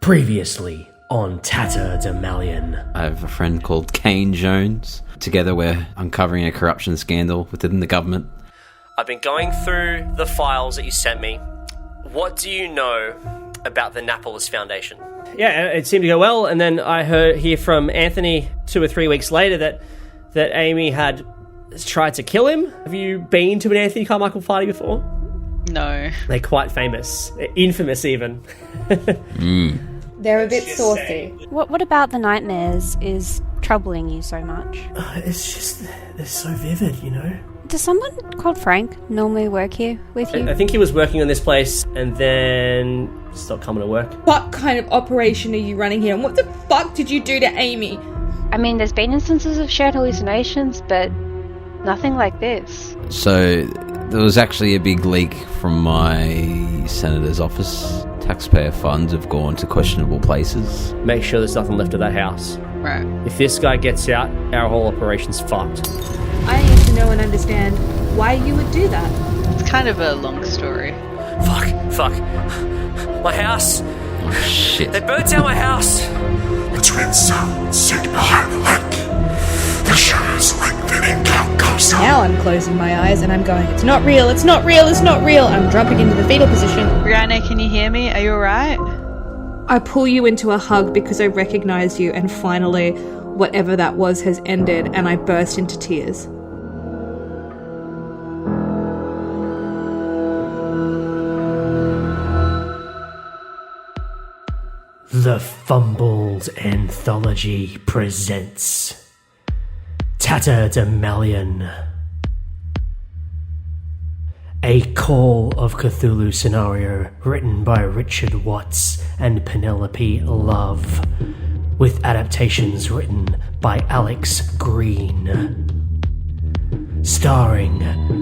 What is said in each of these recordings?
Previously on Tatterdemalion. I have a friend called Kane Jones. Together we're uncovering a corruption scandal within the government. I've been going through the files that you sent me. What do you know about the Napolis Foundation? Yeah, it seemed to go well, and then I hear from Anthony 2 or 3 weeks later that Amy had tried to kill him. Have you been to an Anthony Carmichael party before? No. They're quite famous. Infamous, even. They're a bit saucy. What about the nightmares is troubling you so much? It's just, they're so vivid, you know? Does someone called Frank normally work here with you? I think he was working on this place and then stopped coming to work. What kind of operation are you running here? And what the fuck did you do to Amy? I mean, there's been instances of shared hallucinations, but nothing like this. So there was actually a big leak from my senator's office. Taxpayer funds have gone to questionable places. Make sure there's nothing left of that house. Right. If this guy gets out, our whole operation's fucked. I need to know and understand why you would do that. It's kind of a long story. Fuck. My house. Oh, shit. They burnt down my house. The twin suns sit behind the lake. The shadows lengthening count goes on. Now I'm closing my eyes and I'm going, it's not real, it's not real, it's not real. I'm dropping into the fetal position. Brianna, can you hear me? Are you alright? I pull you into a hug because I recognize you, and finally, whatever that was has ended, and I burst into tears. The Fumbled Anthology presents Tatterdemalion, a Call of Cthulhu scenario written by Richard Watts and Penelope Love, with adaptations written by Alex Green, starring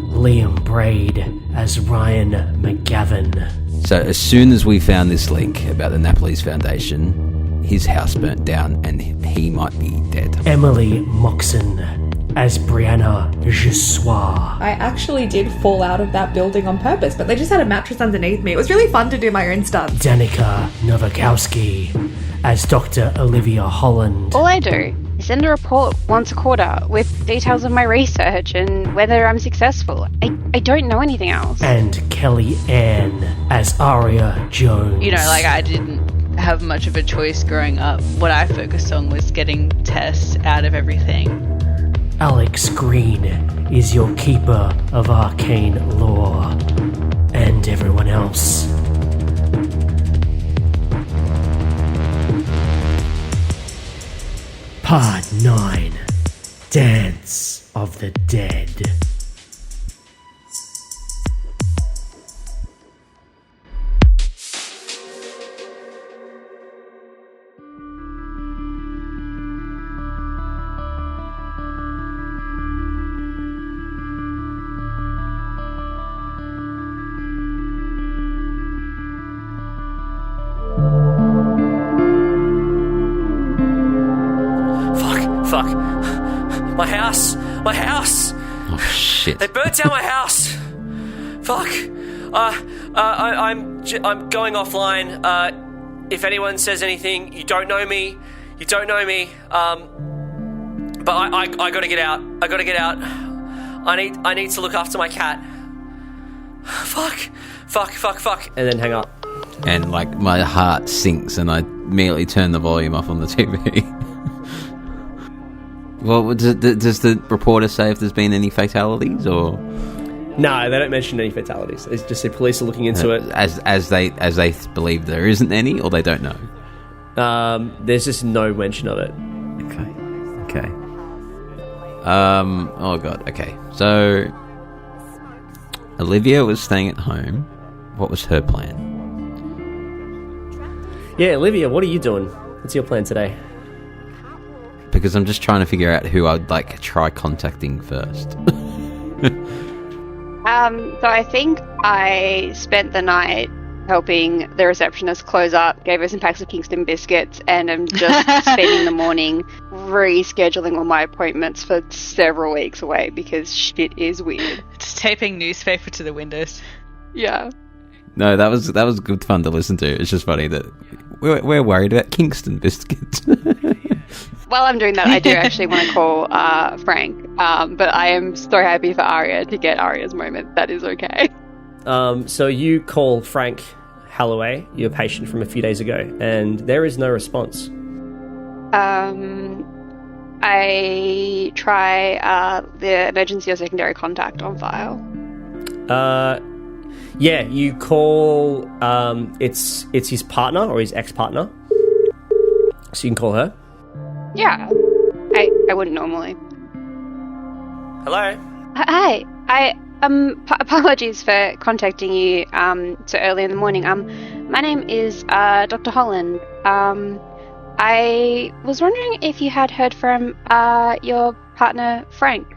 Liam Braid as Ryan McGavin. So as soon as we found this link about the Napolis Foundation, his house burnt down and he might be dead. Emily Moxon as Brianna Jusuair. I actually did fall out of that building on purpose, but they just had a mattress underneath me. It was really fun to do my own stunts. Danica Nowakowski as Dr. Olivia Holland. All I do is send a report once a quarter with details of my research and whether I'm successful. I don't know anything else. And Kelly Ann as Aria Jones. You know, like I didn't have much of a choice growing up. What I focused on was getting tests out of everything. Alex Green is your keeper of arcane lore. And everyone else. Part 9. Dance of the Dead. Fuck. My house. Oh, shit. They burnt down my house. Fuck. I'm going offline. If anyone says anything, you don't know me. But I gotta get out. I need to look after my cat. Fuck. And then hang up. And like my heart sinks and I immediately turn the volume off on the TV. Well, does the reporter say if there's been any fatalities, or No, they don't mention any fatalities. It's just the police are looking into it. as they believe there isn't any, or they don't know? There's just no mention of it. Okay. Oh god. Okay. So Olivia was staying at home. What was her plan? Yeah, Olivia, what are you doing? What's your plan today? Because I'm just trying to figure out who I'd like try contacting first. So I think I spent the night helping the receptionist close up, gave her some packs of Kingston biscuits, and I'm just spending the morning rescheduling all my appointments for several weeks away because shit is weird. Just taping newspaper to the windows. Yeah. No, that was good fun to listen to. It's just funny that we're worried about Kingston biscuits. While I'm doing that, I do actually want to call Frank, but I am so happy for Aria to get Aria's moment. That is okay. So you call Frank Holloway, your patient from a few days ago, and there is no response. I try the emergency or secondary contact on file. Yeah, you call. It's his partner or his ex-partner. So you can call her. Yeah, I wouldn't normally. Hello? Hi, apologies for contacting you so early in the morning. My name is Dr. Holland. I was wondering if you had heard from your partner Frank,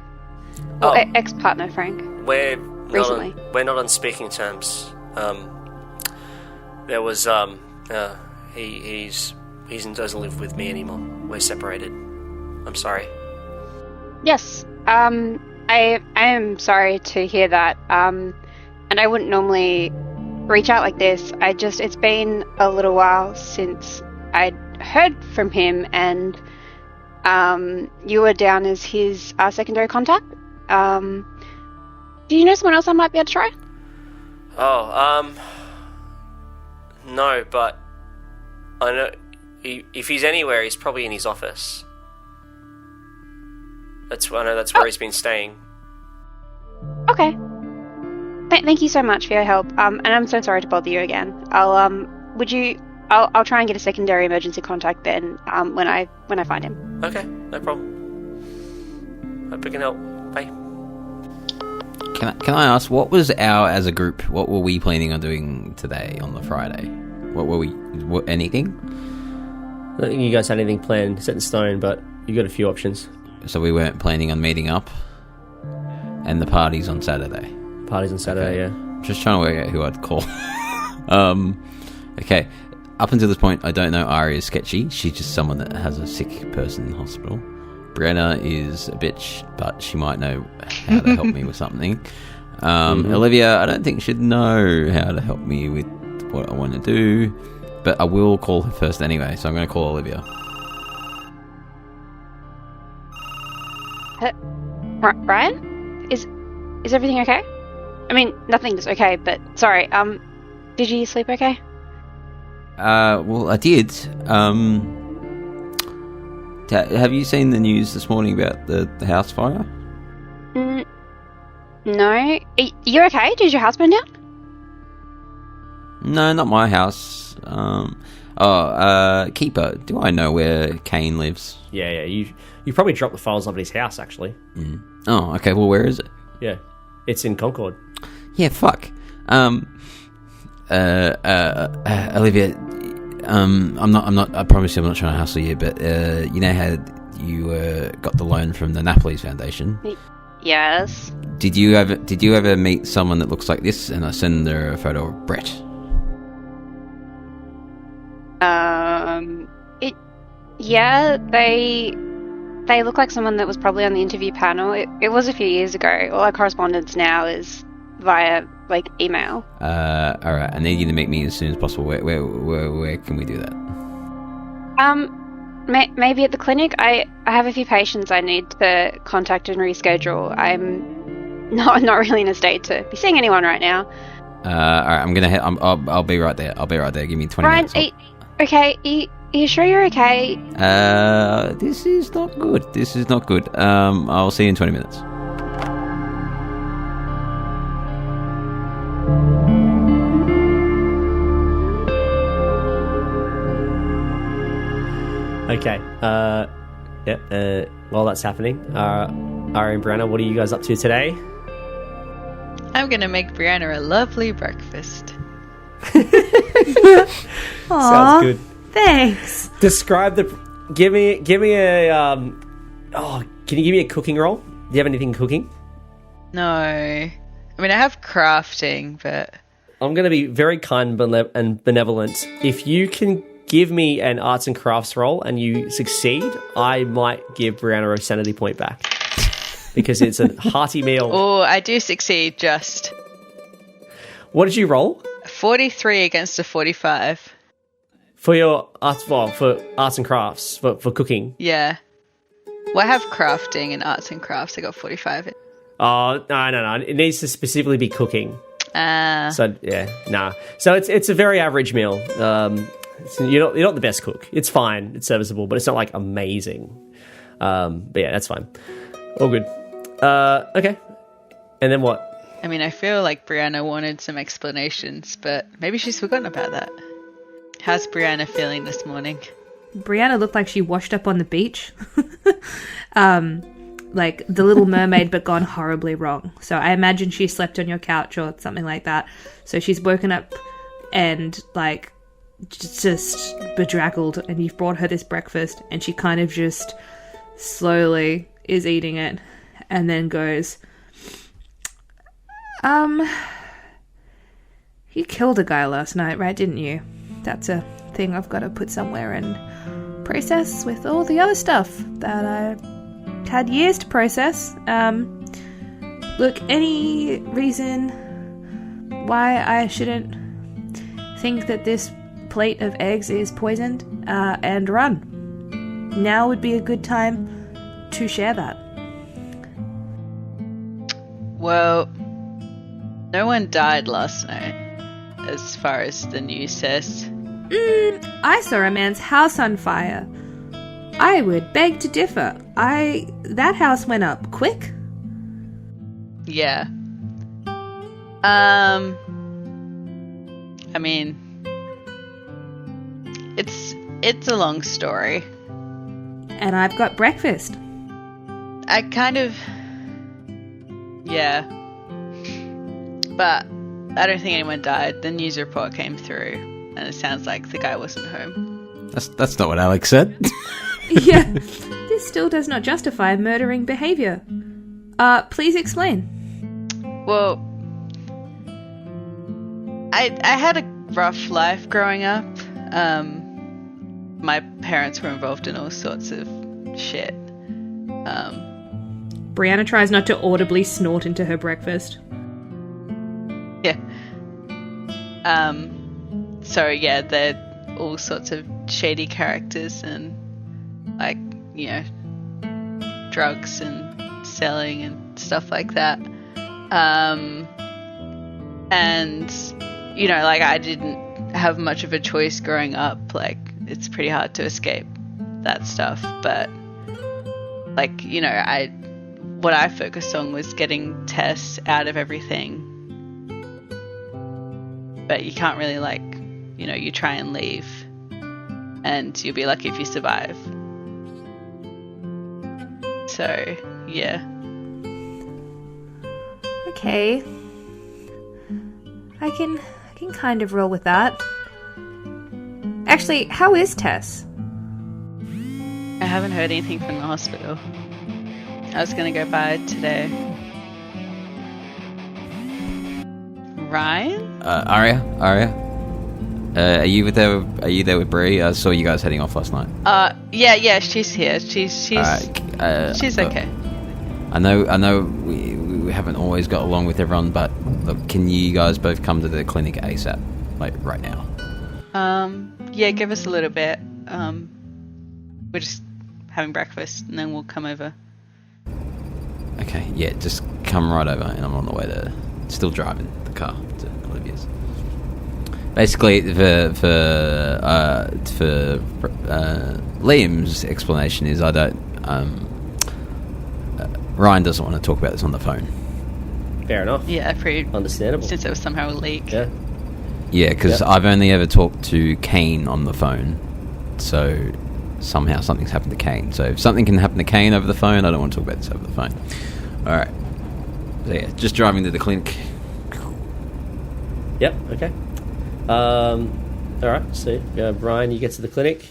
or ex-partner Frank. We're recently. not on speaking terms. There was he doesn't live with me anymore. We're separated. I'm sorry. Yes. I am sorry to hear that. And I wouldn't normally reach out like this. It's been a little while since I'd heard from him, and you were down as his secondary contact. Do you know someone else I might be able to try? No, but I know if he's anywhere, he's probably in his office. I know that's where he's been staying. Okay. Thank you so much for your help. And I'm so sorry to bother you again. I'll try and get a secondary emergency contact then, when I find him. Okay, no problem. Hope we can help. Bye. Can I ask, what was as a group, what were we planning on doing today on the Friday? Anything? I don't think you guys had anything planned, set in stone, but you got a few options. So we weren't planning on meeting up, and the party's on Saturday. Party's on Saturday, okay. Yeah. Just trying to work out who I'd call. Okay. Up until this point, I don't know Aria's sketchy. She's just someone that has a sick person in the hospital. Brianna is a bitch, but she might know how to help me with something. Olivia, I don't think she'd know how to help me with what I want to do, but I will call her first anyway, so I'm going to call Olivia. Brian? Is everything okay? I mean, nothing's okay, but sorry, did you sleep okay? Well, I did. Have you seen the news this morning about the house fire? No. You okay? Did your house burn down? No, not my house. Keeper. Do I know where Kane lives? Yeah. You probably dropped the files off at his house, actually. Oh, okay. Well, where is it? Yeah, it's in Concord. Yeah, fuck. Olivia, I promise you I'm not trying to hassle you, but you know how you got the loan from the Napoli's Foundation? Yes. Did you ever meet someone that looks like this? And I send her a photo of Brett. They look like someone that was probably on the interview panel. It was a few years ago. All our correspondence now is via email. Alright, I need you to meet me as soon as possible. Where can we do that? Maybe at the clinic. I have a few patients I need to contact and reschedule. I'm not really in a state to be seeing anyone right now. Alright, I'm gonna I'll be right there. Give me 20 minutes. Brian, okay, are you sure you're okay? This is not good. I'll see you in 20 minutes. Okay. While that's happening, Aria and Brianna, what are you guys up to today? I'm gonna make Brianna a lovely breakfast. Sounds good. Thanks. Describe give me a can you give me a cooking roll? Do you have anything cooking? No. I mean, I have crafting, but I'm going to be very kind and benevolent. If you can give me an arts and crafts roll and you succeed, I might give Brianna a sanity point back. Because it's a hearty meal. Oh, I do succeed, just. What did you roll? 43 against a 45. For your arts, well, for arts and crafts, for cooking. Yeah. Well, I have crafting and arts and crafts. I got 45. Oh, no. It needs to specifically be cooking. So yeah, nah. So it's a very average meal. You're not the best cook. It's fine. It's serviceable, but it's not like amazing. But yeah, that's fine. All good. Okay. And then what? I mean, I feel like Brianna wanted some explanations, but maybe she's forgotten about that. How's Brianna feeling this morning? Brianna looked like she washed up on the beach. Like the Little Mermaid, but gone horribly wrong. So I imagine she slept on your couch or something like that. So she's woken up and like just bedraggled, and you've brought her this breakfast, and she kind of just slowly is eating it and then goes, you killed a guy last night, right? Didn't you? That's a thing I've got to put somewhere and process with all the other stuff that I had years to process. Look, any reason why I shouldn't think that this plate of eggs is poisoned, and run. Now would be a good time to share that. Well, no one died last night, as far as the news says. I saw a man's house on fire. I would beg to differ. That house went up quick. Yeah. I mean, it's a long story. And I've got breakfast. Yeah. But I don't think anyone died. The news report came through, and it sounds like the guy wasn't home. That's not what Alex said. Yeah. This still does not justify murdering behavior. Please explain. Well, I had a rough life growing up. My parents were involved in all sorts of shit. Brianna tries not to audibly snort into her breakfast. Yeah. So yeah, they're all sorts of shady characters and, like, you know, drugs and selling and stuff like that. And, you know, like, I didn't have much of a choice growing up. Like, it's pretty hard to escape that stuff. But, like, you know, what I focused on was getting Tess out of everything. But you can't really, like, you know, you try and leave, and you'll be lucky if you survive. So, yeah. Okay. I can kind of roll with that. Actually, how is Tess? I haven't heard anything from the hospital. I was gonna go by today. Ryan? Aria? Are you there with Bree? I saw you guys heading off last night. Yeah, she's here. She's okay. I know we haven't always got along with everyone, but look, can you guys both come to the clinic ASAP? Like, right now? Yeah, give us a little bit. We're just having breakfast, and then we'll come over. Okay, yeah, just come right over, and I'm on the way to... Still driving the car to Olivia's. Basically, for Liam's explanation is Ryan doesn't want to talk about this on the phone. Fair enough. Yeah, pretty understandable. Since it was somehow a leak. Yeah. Yeah, because I've only ever talked to Kane on the phone, so somehow something's happened to Kane. So if something can happen to Kane over the phone, I don't want to talk about this over the phone. All right. So yeah, just driving to the clinic. Yep. Okay. All right. So Brian, you get to the clinic.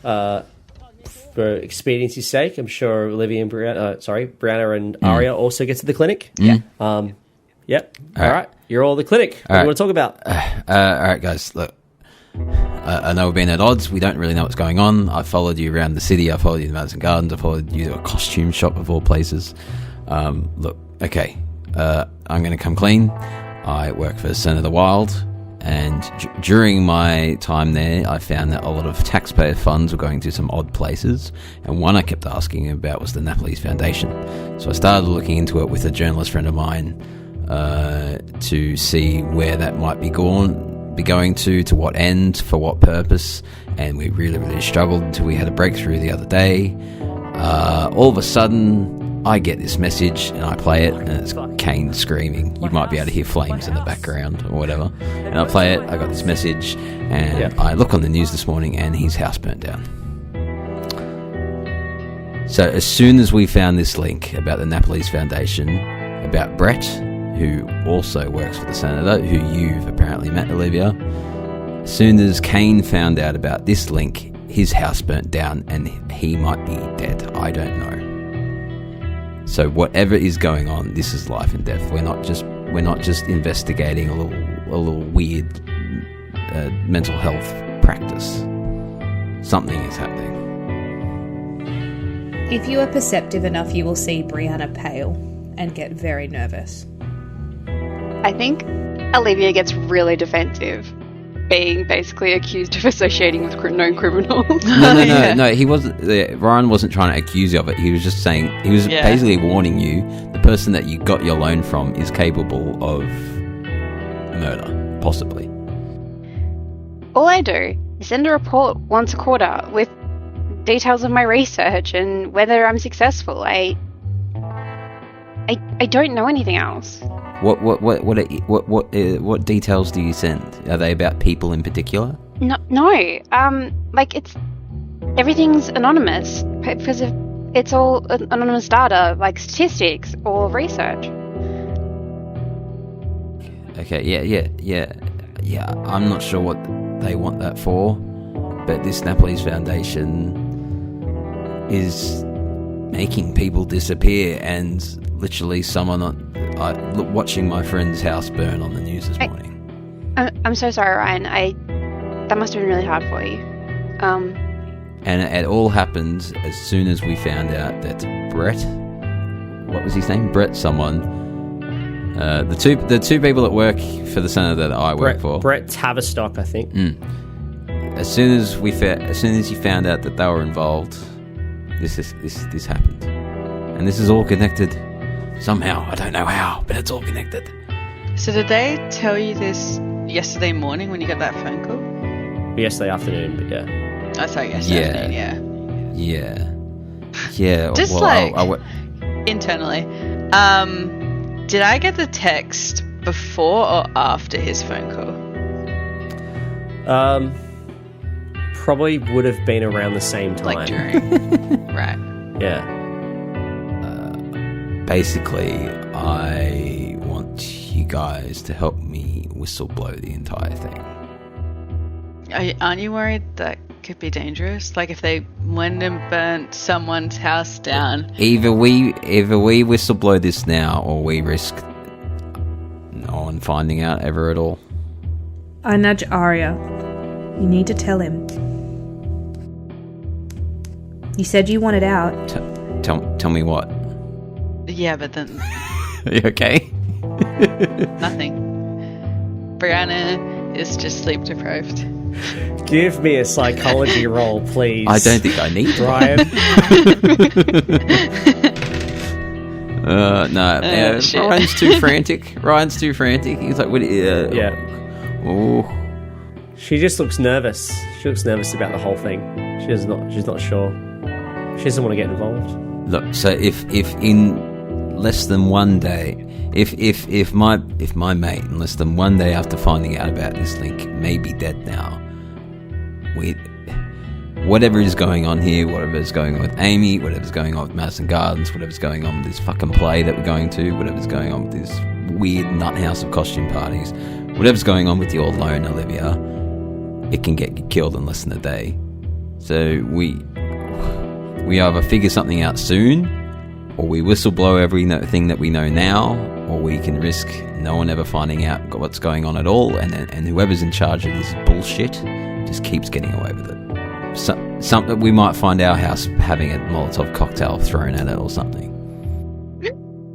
For expediency's sake, I'm sure Olivia and Brianna and Aria also get to the clinic. Yeah. Yep. All right. You're all at the clinic. What do you want to talk about? All right, guys. Look, I know we've been at odds. We don't really know what's going on. I followed you around the city. I followed you to Madison Gardens. I followed you to a costume shop of all places. Look, okay. I'm going to come clean. I work for Son of the Wild, And during my time there, I found that a lot of taxpayer funds were going to some odd places, and one I kept asking about was the Naples Foundation. So I started looking into it with a journalist friend of mine to see where that might be going to what end, for what purpose, and we really, really struggled until we had a breakthrough the other day. All of a sudden, I get this message and I play it, and it's Kane screaming. You might be able to hear flames in the background or whatever. And I play it, I got this message, and I look on the news this morning and his house burnt down. So as soon as we found this link about the Naples Foundation, about Brett, who also works for the Senator, who you've apparently met, Olivia, as soon as Kane found out about this link, his house burnt down and he might be dead. I don't know. So whatever is going on, this is life and death. We're not just investigating a little weird mental health practice. Something is happening. If you are perceptive enough, you will see Brianna pale and get very nervous. I think Olivia gets really defensive, being basically accused of associating with known criminals. No. He wasn't. Ryan wasn't trying to accuse you of it. He was just saying. He was basically warning you. The person that you got your loan from is capable of murder, possibly. All I do is send a report once a quarter with details of my research and whether I'm successful. I don't know anything else. What details do you send? Are they about people in particular? No. It's everything's anonymous because it's all anonymous data, like statistics or research. Okay, yeah. I'm not sure what they want that for, but this Naples Foundation is making people disappear, and literally watching my friend's house burn on the news this morning. I'm so sorry, Ryan. That must have been really hard for you. And it all happened as soon as we found out that Brett, what was his name? Brett someone. The two people that work for the Senator that I work for. Brett Tavistock, I think. As soon as you found out that they were involved, this happened, and this is all connected. Somehow, I don't know how, but it's all connected. So did they tell you this yesterday morning when you got that phone call? Yesterday afternoon, but yeah. Oh, sorry, yesterday afternoon, Yeah. Just internally, did I get the text before or after his phone call? Probably would have been around the same time. Like during. Right. Yeah. Basically, I want you guys to help me whistleblow the entire thing. Aren't you worried that could be dangerous? Like if they went and burnt someone's house down. Either we whistleblow this now, or we risk no one finding out ever at all. I nudge Aria. You need to tell him. You said you wanted out. Tell me what? Yeah, but then... Are you okay? Nothing. Brianna is just sleep deprived. Give me a psychology roll, please. I don't think I need to. Ryan. Ryan's too frantic. He's like, yeah. Oh. She just looks nervous. She looks nervous about the whole thing. She's not sure. She doesn't want to get involved. Look, so if in less than one day, if my mate in less than one day after finding out about this link may be dead now, whatever is going on here, whatever is going on with Amy, whatever's going on with Madison Gardens, whatever's going on with this fucking play that we're going to, whatever's going on with this weird nut house of costume parties, whatever's going on with your loan, Olivia, it can get killed in less than a day. So we either figure something out soon, or we whistleblow everything that we know now, or we can risk no one ever finding out what's going on at all, and whoever's in charge of this bullshit just keeps getting away with it. Something we might find our house having a Molotov cocktail thrown at it or something.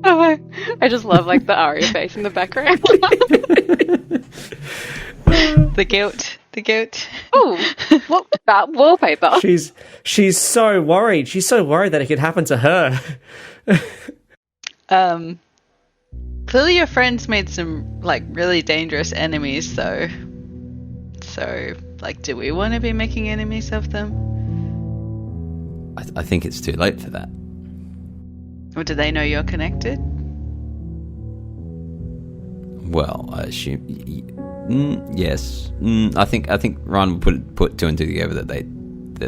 Oh, I just love like the Aria face in the background. The guilt. Oh, what about wallpaper? She's so worried. She's so worried that it could happen to her. Clearly your friends made some, like, really dangerous enemies, though. So, like, do we want to be making enemies of them? I think it's too late for that. Or do they know you're connected? Well, I assume yes. I think Ryan would put two and two together that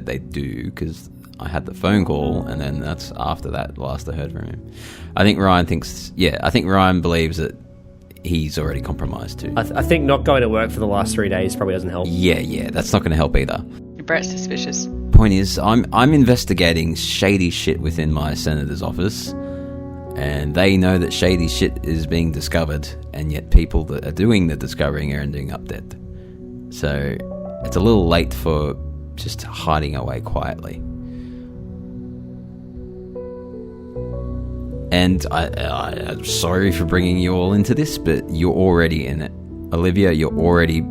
they do, because I had the phone call, and then that's after that last I heard from him. I think Ryan believes that he's already compromised too. I think not going to work for the last 3 days probably doesn't help. Yeah, that's not going to help either. Brett's suspicious. Point is, I'm investigating shady shit within my senator's office, and they know that shady shit is being discovered, and yet people that are doing the discovering are ending up dead. So it's a little late for just hiding away quietly. And I'm sorry for bringing you all into this, but you're already in it. Olivia, you're already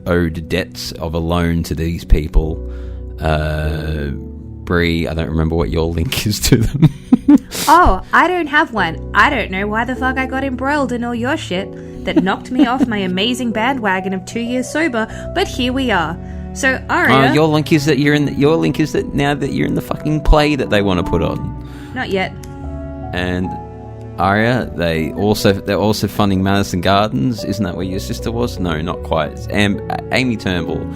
owed debts of a loan to these people. Bree, I don't remember what your link is to them. Oh, I don't have one. I don't know why the fuck I got embroiled in all your shit that knocked me off my amazing bandwagon of 2 years sober, but here we are. So, Aria... your link is that now that you're in the fucking play that they want to put on. Not yet. And Aria, they're also funding Madison Gardens. Isn't that where your sister was? No, not quite. It's Amy Turnbull,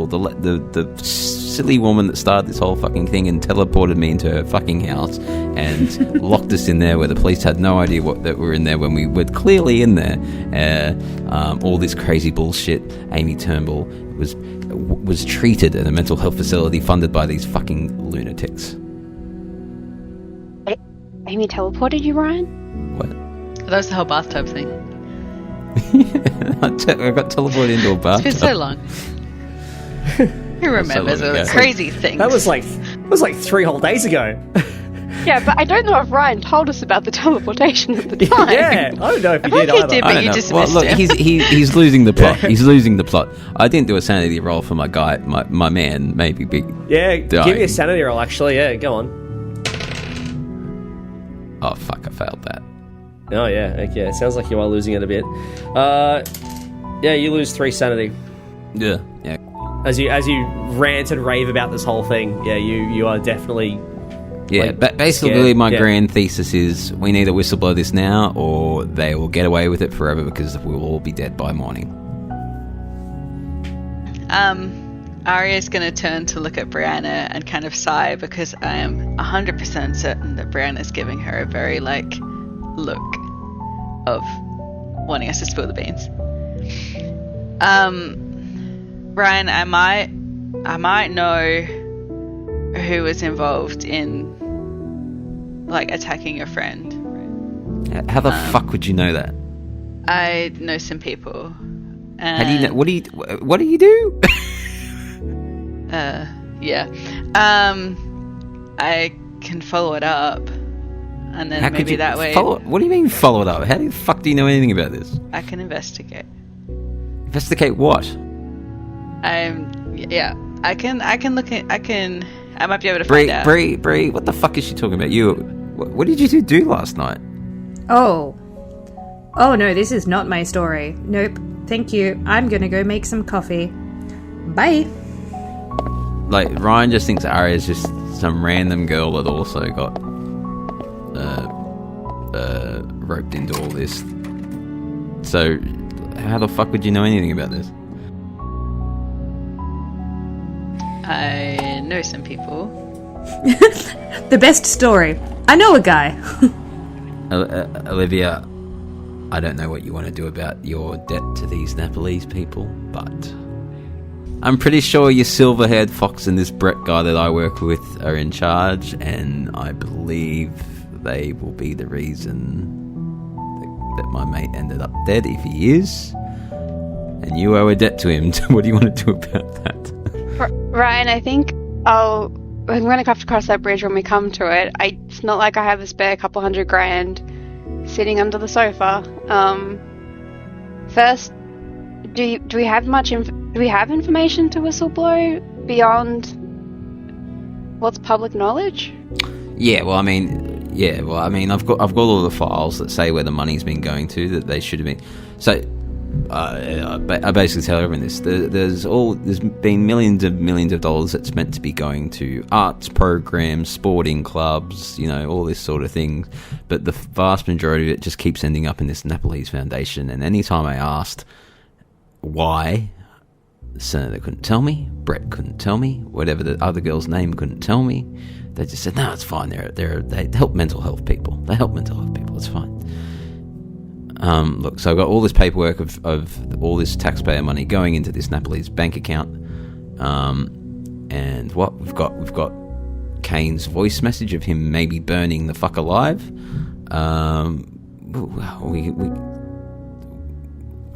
the silly woman that started this whole fucking thing and teleported me into her fucking house and locked us in there where the police had no idea that we were in there when we were clearly in there. All this crazy bullshit. Amy Turnbull was treated at a mental health facility funded by these fucking lunatics. Amy teleported you, Ryan? What? That was the whole bathtub thing. I got teleported into a bathtub. It's been so long. Who remembers all the crazy things? That was like 3 whole days ago. Yeah, but I don't know if Ryan told us about the teleportation at the time. Yeah, I don't know if he did He either. did, but you dismissed look, him. he's losing the plot. He's losing the plot. I didn't do a sanity roll for my guy, my man, maybe big. Yeah, dying. give me a sanity roll, actually. Yeah, go on. Oh, fuck, I failed that. Oh, yeah, okay. It sounds like you are losing it a bit. Yeah, you lose 3 sanity. Yeah. As you rant and rave about this whole thing, yeah, you are definitely... Yeah, basically scared. my grand thesis is we need to whistleblow this now or they will get away with it forever because we will all be dead by morning. Aria's going to turn to look at Brianna and kind of sigh because I am 100% certain that Brianna's giving her a very, look of wanting us to spill the beans. Brian, I might know who was involved in, attacking your friend. How the fuck would you know that? I know some people. How do you know? What do you do? Yeah. I can follow it up, and then maybe that way. What do you mean follow it up? How the fuck do you know anything about this? I can investigate. Investigate what? Yeah. I can look at. I might be able to find out. Bree, what the fuck is she talking about? What did you do last night? Oh no, this is not my story. Nope. Thank you. I'm gonna go make some coffee. Bye. Ryan just thinks Aria's just some random girl that also got roped into all this. So, how the fuck would you know anything about this? I know some people. The best story. I know a guy. Olivia, I don't know what you want to do about your debt to these Nepalese people, but I'm pretty sure your silver-haired fox and this Brett guy that I work with are in charge, and I believe they will be the reason that my mate ended up dead, if he is. And you owe a debt to him. What do you want to do about that? Ryan, I think I'm going to have to cross that bridge when we come to it. It's not like I have a spare couple $100,000 sitting under the sofa. First, do we have information to whistleblow beyond what's public knowledge? I've got all the files that say where the money's been going to that they should have been. So I basically tell everyone this. There's been millions of dollars that's meant to be going to arts programs, sporting clubs, all this sort of thing. But the vast majority of it just keeps ending up in this Nepalese foundation. And anytime I asked why, the senator couldn't tell me, Brett couldn't tell me, whatever the other girl's name couldn't tell me. They just said, no, it's fine. They help mental health people. They help mental health people. It's fine. Look, so I've got all this paperwork of all this taxpayer money going into this Nepalese bank account. And what we've got Kane's voice message of him maybe burning the fuck alive.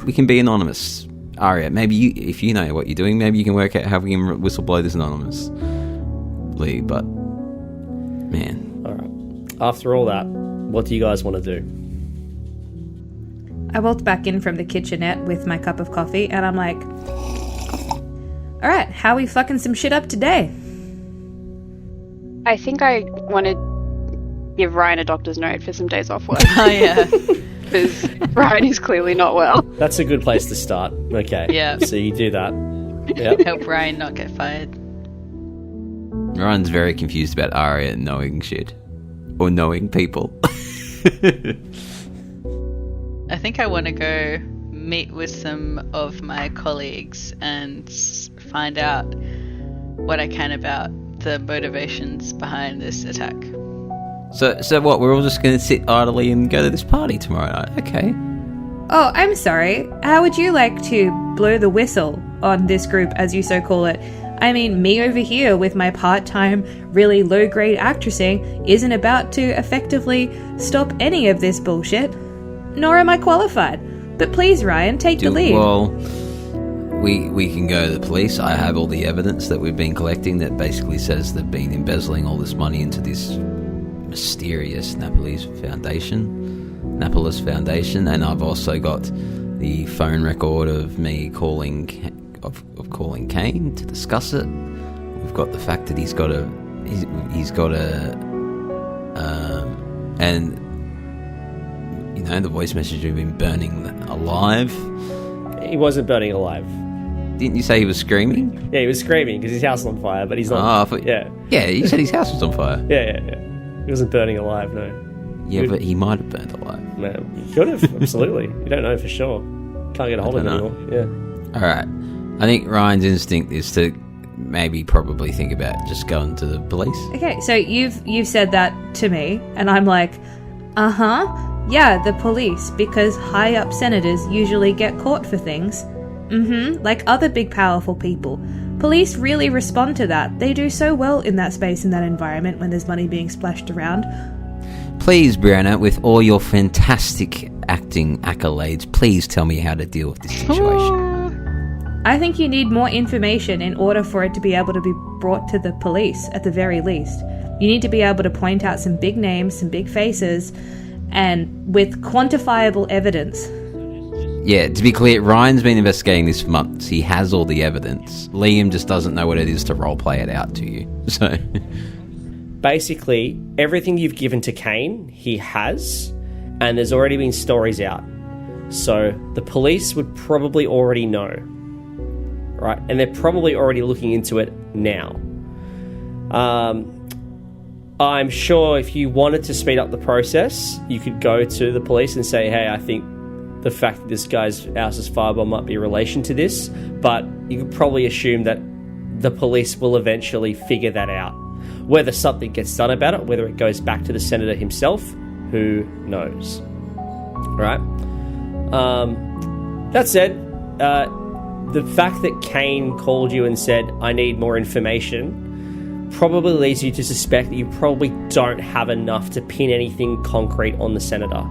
We can be anonymous. Aria, maybe if you know what you're doing, maybe you can work out how we can whistleblow this anonymously. But man, all right. After all that, what do you guys want to do? I walked back in from the kitchenette with my cup of coffee, and I'm like, all right, how we fucking some shit up today? I think I want to give Ryan a doctor's note for some days off work. Oh, yeah. Because Ryan is clearly not well. That's a good place to start. Okay. Yeah. So you do that. Yeah. Help Ryan not get fired. Ryan's very confused about Aria knowing shit. Or knowing people. I think I want to go meet with some of my colleagues and find out what I can about the motivations behind this attack. So what? We're all just going to sit idly and go to this party tomorrow night? Okay. Oh, I'm sorry. How would you like to blow the whistle on this group, as you so call it? I mean, me over here with my part-time, really low-grade actressing isn't about to effectively stop any of this bullshit. Nor am I qualified. But please, Ryan, take the lead. Well, we can go to the police. I have all the evidence that we've been collecting that basically says they've been embezzling all this money into this mysterious Nepalese foundation, and I've also got the phone record of me calling Kane to discuss it. We've got the fact that he's got a the voice message we've been burning alive. He wasn't burning alive. Didn't you say he was screaming? Yeah, he was screaming because his house is on fire, but he's not. Yeah, you said his house was on fire. Yeah. He wasn't burning alive, no. Yeah, but he might have burned alive. No, he could have, absolutely. You don't know for sure. Can't get a hold of him anymore. Yeah. Alright. I think Ryan's instinct is to probably think about just going to the police. Okay, so you've said that to me, and I'm like, yeah, the police, because high-up senators usually get caught for things. Like other big powerful people. Police really respond to that. They do so well in that space, in that environment, when there's money being splashed around. Please, Brianna, with all your fantastic acting accolades, please tell me how to deal with this situation. I think you need more information in order for it to be able to be brought to the police, at the very least. You need to be able to point out some big names, some big faces, and with quantifiable evidence. Yeah, to be clear, Ryan's been investigating this for months. He has all the evidence. Liam just doesn't know what it is to roleplay it out to you. So, basically, everything you've given to Kane, he has, and there's already been stories out. So, the police would probably already know, right? And they're probably already looking into it now. I'm sure if you wanted to speed up the process, you could go to the police and say, hey, I think the fact that this guy's house is firebomb might be in relation to this, but you could probably assume that the police will eventually figure that out. Whether something gets done about it, whether it goes back to the senator himself, who knows? Right? That said, the fact that Kane called you and said, I need more information, probably leads you to suspect that you probably don't have enough to pin anything concrete on the senator.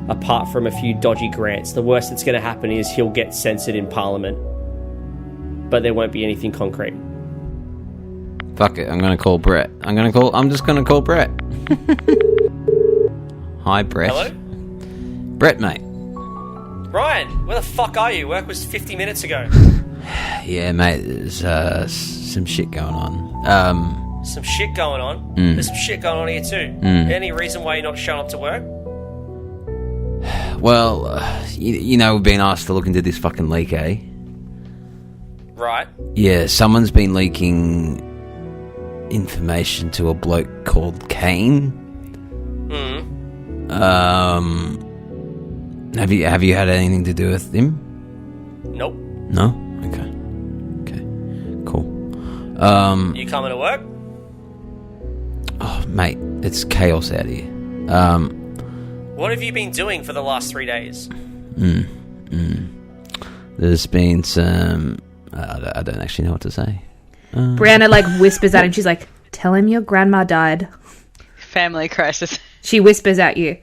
Apart from a few dodgy grants, the worst that's going to happen is he'll get censored in Parliament. But there won't be anything concrete. Fuck it, I'm going to call Brett. I'm just going to call Brett. Hi, Brett. Hello? Brett, mate. Ryan, where the fuck are you? Work was 50 minutes ago. Yeah, mate, there's some shit going on. Some shit going on? There's some shit going on here too. Any reason why you're not showing up to work? Well, you know, we've been asked to look into this fucking leak, eh? Right. Yeah, someone's been leaking information to a bloke called Kane. Have you had anything to do with him? Nope. No? Okay. Cool. You coming to work? Oh, mate, it's chaos out here. What have you been doing for the last 3 days? There's been some... I don't actually know what to say. Brianna like whispers at him. She's like, "Tell him your grandma died." Family crisis. She whispers at you,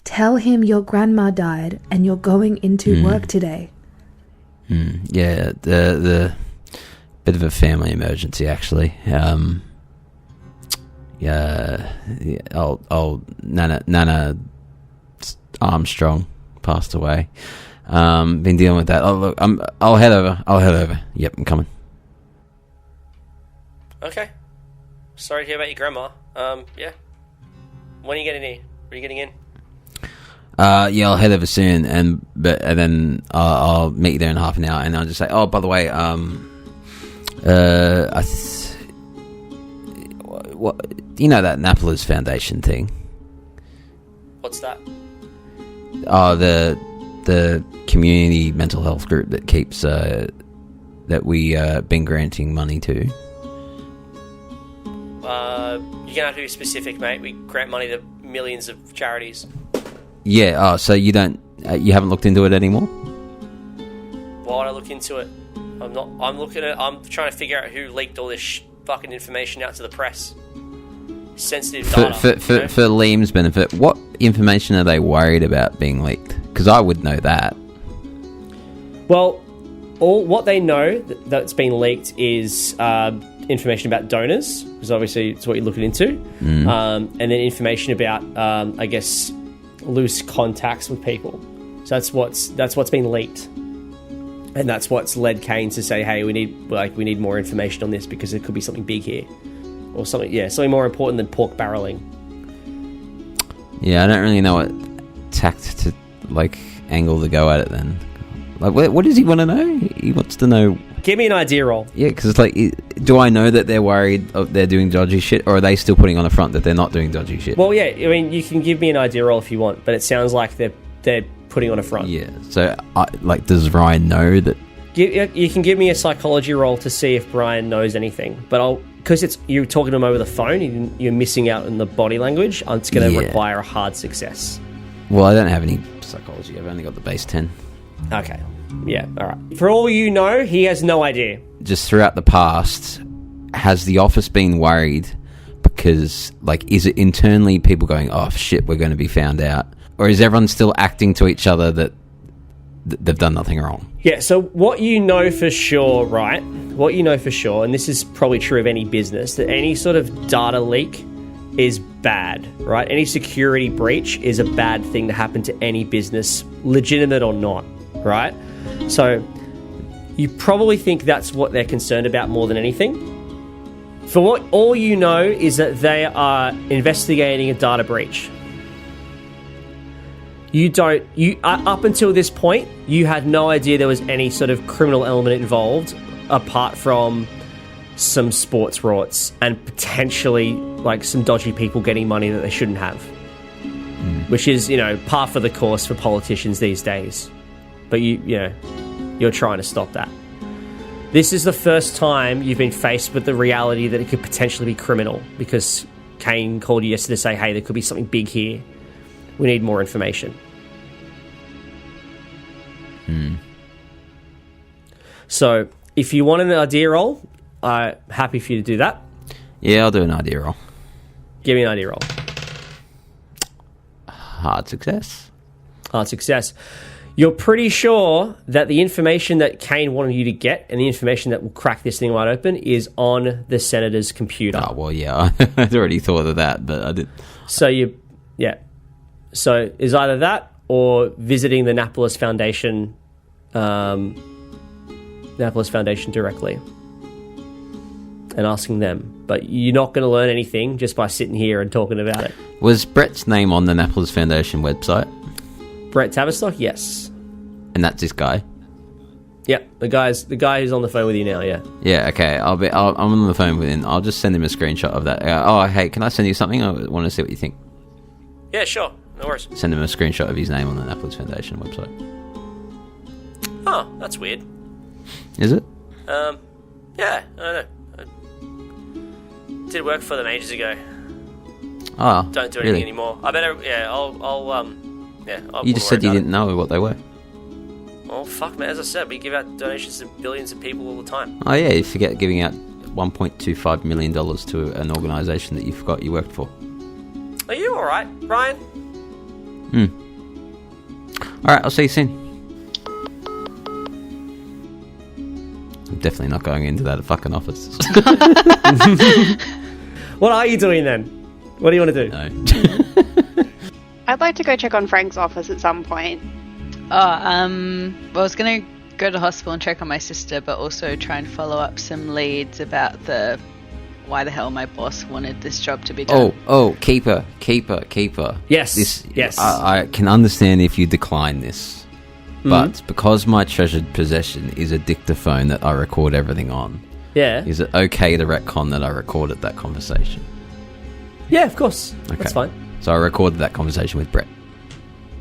"Tell him your grandma died and you're going into work today." Yeah, the bit of a family emergency, actually. Old Nana Armstrong passed away. Been dealing with that. Oh, look, I'll head over. Yep, I'm coming. Okay. Sorry to hear about your grandma. Yeah. When are you getting here? Are you getting in? Yeah, I'll head over soon, and then I'll meet you there in half an hour, and I'll just say, oh, by the way, what you know that Napoleon's Foundation thing? What's that? Oh, the community mental health group that keeps that we been granting money to. You're gonna have to be specific, mate. We grant money to millions of charities. Yeah. Oh, so you haven't looked into it anymore? Why would I look into it? I'm trying to figure out who leaked all this fucking information out to the press. Sensitive data. For Liam's benefit, what information are they worried about being leaked? Because I would know that. Well, what they know that's been leaked is information about donors, because obviously it's what you're looking into, and then information about, I guess, loose contacts with people. So that's what's been leaked, and that's what's led Kane to say, "Hey, we need more information on this because there could be something big here, or something more important than pork barreling." Yeah, I don't really know what tact to angle to go at it then. What does he want to know? He wants to know. Give me an idea roll. Yeah, because it's do I know that they're worried they're doing dodgy shit, or are they still putting on a front that they're not doing dodgy shit? Well, yeah, I mean, you can give me an idea roll if you want, but it sounds like they're putting on a front. Yeah, so does Ryan know that? You can give me a psychology roll to see if Brian knows anything, but because you're talking to him over the phone, you're missing out in the body language. It's going to require a hard success. Well, I don't have any psychology. I've only got the base 10. Okay. Yeah, all right. For all you know, he has no idea. Just throughout the past, has the office been worried because, is it internally people going, oh, shit, we're going to be found out? Or is everyone still acting to each other that they've done nothing wrong? Yeah, so what you know for sure, right? What you know for sure, and this is probably true of any business, that any sort of data leak is bad, right? Any security breach is a bad thing to happen to any business, legitimate or not, right? So you probably think that's what they're concerned about more than anything. For what all you know is that they are investigating a data breach. Up until this point, you had no idea there was any sort of criminal element involved apart from some sports rorts and potentially some dodgy people getting money that they shouldn't have, which is, par for the course for politicians these days. But you're trying to stop that. This is the first time you've been faced with the reality that it could potentially be criminal, because Kane called you yesterday to say, hey, there could be something big here. We need more information. So, if you want an idea roll, I'm happy for you to do that. Yeah, I'll do an idea roll. Give me an idea roll. Hard success. Hard success. You're pretty sure that the information that Kane wanted you to get and the information that will crack this thing wide open is on the senator's computer. Oh, well, yeah. I'd already thought of that, but I did. So So it's either that or visiting the Napolis Foundation directly and asking them. But you're not going to learn anything just by sitting here and talking about it. Was Brett's name on the Napolis Foundation website? Brett Tavistock, yes. And that's this guy? Yeah, the guy who's on the phone with you now, yeah. Yeah, okay. I'm on the phone with him. I'll just send him a screenshot of that. Hey, can I send you something? I want to see what you think. Yeah, sure. No worries. Send him a screenshot of his name on the Napolis Foundation website. Oh, that's weird. Is it? Yeah, I don't know. I did work for them ages ago. Oh, Don't do anything really? anymore. I better, I'll You just said you didn't know what they were. Oh, fuck, man. As I said, we give out donations to billions of people all the time. Oh, yeah, you forget giving out $1.25 million to an organisation that you forgot you worked for. Are you alright, Ryan? Alright, I'll see you soon. I'm definitely not going into that fucking office. What are you doing then? What do you want to do? No. I'd like to go check on Frank's office at some point. Well, I was going to go to the hospital and check on my sister, but also try and follow up some leads about why the hell my boss wanted this job to be done. Keeper. Yes, yes. I can understand if you decline this, but because my treasured possession is a dictaphone that I record everything on, Yeah. is it okay to retcon that I recorded that conversation? Yeah, of course. Okay. That's fine. So I recorded that conversation with Brett.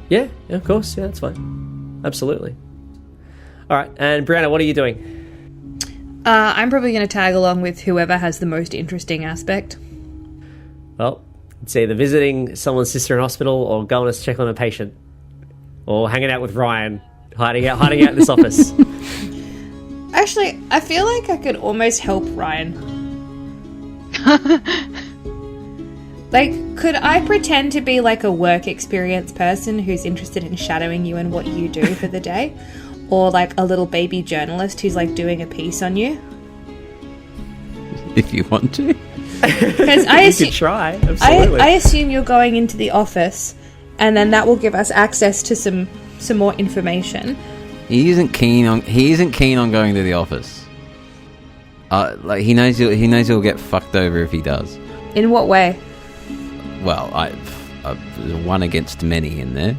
Yeah, of course. Yeah, that's fine. Absolutely. All right, and Brianna, what are you doing? I'm probably going to tag along with whoever has the most interesting aspect. Well, it's either visiting someone's sister in hospital or going to check on a patient. Or hanging out with Ryan, hiding out in this office. Actually, I feel like I could almost help Ryan. Like, could I pretend to be like a work experience person who's interested in shadowing you and what you do for the day? Or like a little baby journalist who's like doing a piece on you? If you want to. Because You could try, absolutely. I assume you're going into the office, and then that will give us access to some more information. He isn't keen on going to the office. Like he knows he'll get fucked over if he does. In what way? Well, there's one against many in there.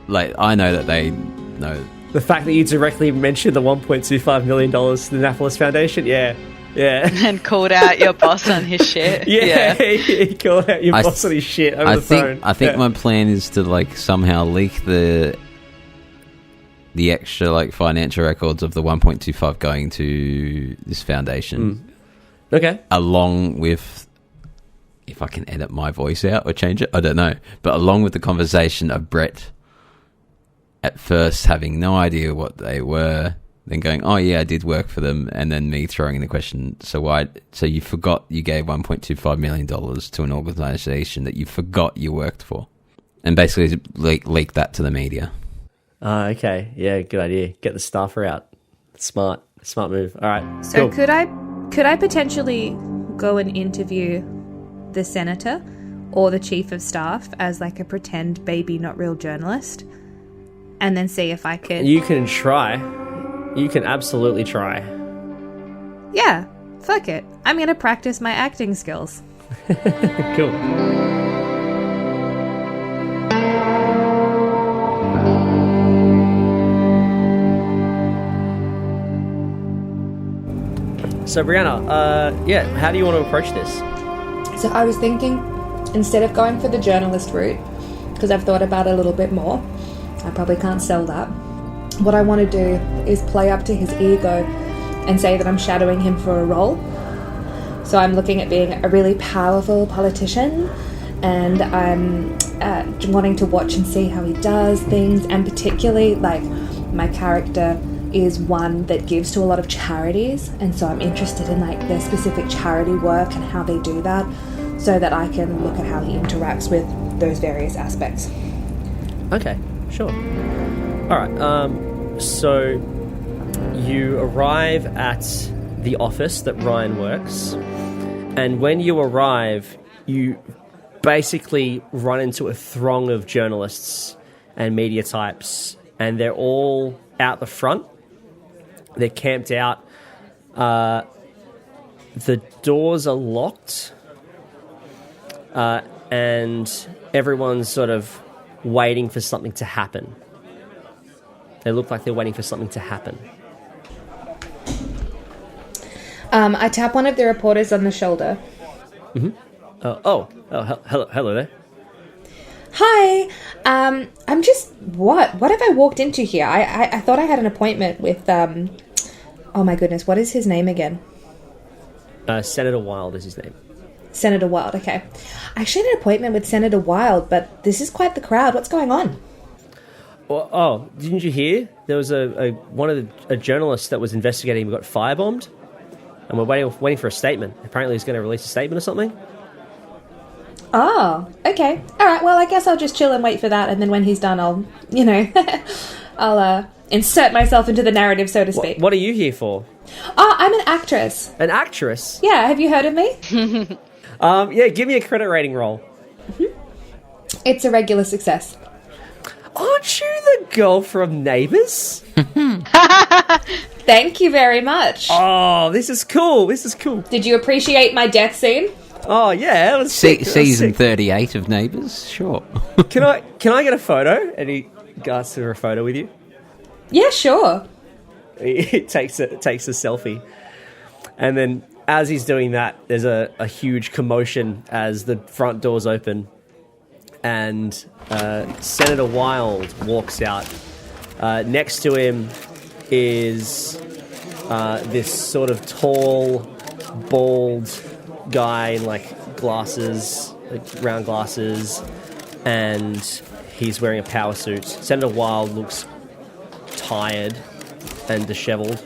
Like I know that they know. The fact that you directly mentioned the $1.25 million to the Napolis Foundation, yeah. And called out your boss on his shit. Yeah. He called out your boss on his shit over the phone. I think my plan is to like somehow leak the extra like financial records of the 1.25 going to this foundation. Okay. Along with, if I can edit my voice out or change it, I don't know. But along with the conversation of Brett at first having no idea what they were, then going, oh yeah, I did work for them, and then me throwing in the question, so you forgot you gave $1.25 million to an organisation that you forgot you worked for, and basically leak that to the media. Okay. Yeah, good idea. Get the staffer out. Smart move. All right. So cool. could I potentially go and interview the senator or the chief of staff as like a pretend baby, not real journalist, and then see if I could... You can try. You can absolutely try. Yeah, fuck it. I'm going to practice my acting skills. Cool. So, Brianna, how do you want to approach this? So I was thinking, instead of going for the journalist route, because I've thought about it a little bit more, I probably can't sell that. What I want to do is play up to his ego and say that I'm shadowing him for a role. So I'm looking at being a really powerful politician, and I'm wanting to watch and see how he does things, and particularly, like, my character is one that gives to a lot of charities, and so I'm interested in like their specific charity work and how they do that, so that I can look at how he interacts with those various aspects. Okay, sure. All right. So you arrive at the office that Ryan works, and when you arrive, you basically run into a throng of journalists and media types, and they're all out the front. They're camped out. The doors are locked, and everyone's sort of waiting for something to happen. They look like they're waiting for something to happen. I tap one of the reporters on the shoulder. Mm-hmm. Hello there. Hi, I'm just... What have I walked into here? I thought I had an appointment with, oh my goodness, what is his name again? Senator Wilde is his name. Senator Wilde, okay. I actually had an appointment with Senator Wilde, but this is quite the crowd. What's going on? Well, didn't you hear? There was a journalist that was investigating. We got firebombed, and we're waiting for a statement. Apparently, he's going to release a statement or something. Oh, okay. All right. Well, I guess I'll just chill and wait for that, and then when he's done, I'll, I'll insert myself into the narrative, so to speak. What are you here for? Oh, I'm an actress. An actress? Yeah. Have you heard of me? Yeah. Give me a credit rating roll. Mm-hmm. It's a regular success. Aren't you the girl from Neighbours? Thank you very much. Oh, this is cool. Did you appreciate my death scene? Oh, yeah. It was Season 38 of Neighbours, sure. Can I get a photo? And he asks for a photo with you. Yeah, sure. He takes a selfie. And then as he's doing that, there's a huge commotion as the front doors open. And Senator Wilde walks out. Next to him is this sort of tall, bald guy in like glasses, like round glasses, and he's wearing a power suit. Senator Wilde looks tired and disheveled.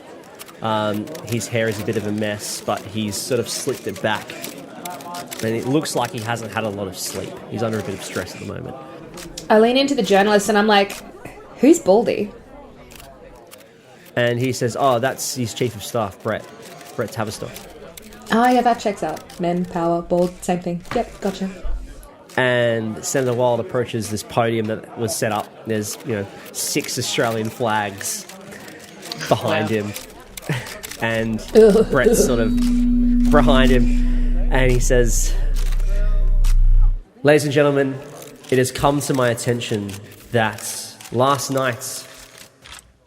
His hair is a bit of a mess, but he's sort of slicked it back. And it looks like he hasn't had a lot of sleep. He's under a bit of stress at the moment. I lean into the journalist and I'm like, who's Baldy? And he says, oh, that's his chief of staff, Brett Tavistock. Oh, yeah, that checks out. Men, power, bald, same thing. Yep, gotcha. And Senator Wilde approaches this podium that was set up. There's, 6 Australian flags behind him. And Brett's sort of behind him. And he says, ladies and gentlemen, it has come to my attention that last night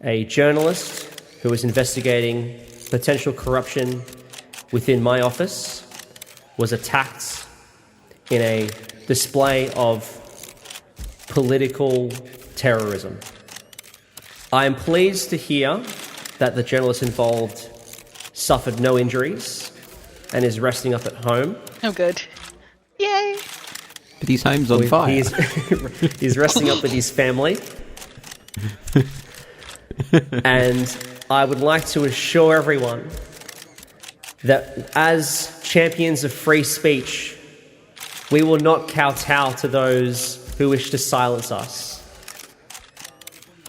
a journalist who was investigating potential corruption within my office was attacked in a display of political terrorism. I am pleased to hear that the journalist involved suffered no injuries and is resting up at home. Oh, good. Yay! But his home's on fire. He's resting up with his family. And I would like to assure everyone that as champions of free speech, we will not kowtow to those who wish to silence us.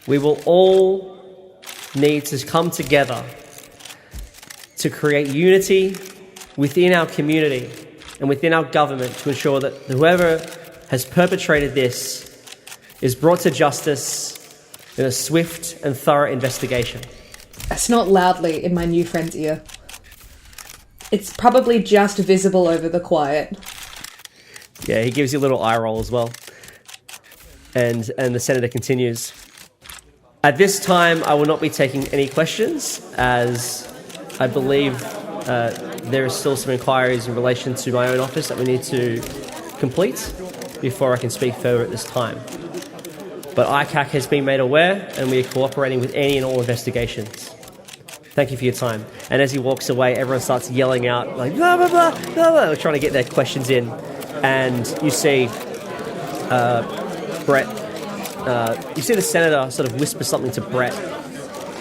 We will all need to come together to create unity within our community and within our government to ensure that whoever has perpetrated this is brought to justice in a swift and thorough investigation. I snort loudly in my new friend's ear. It's probably just visible over the quiet. Yeah, he gives you a little eye roll as well. And the senator continues. At this time, I will not be taking any questions, as I believe there is still some inquiries in relation to my own office that we need to complete before I can speak further at this time. But ICAC has been made aware, and we are cooperating with any and all investigations. Thank you for your time. And as he walks away, everyone starts yelling out, like, blah, blah, blah, blah, blah, trying to get their questions in. And you see Brett, you see the senator sort of whisper something to Brett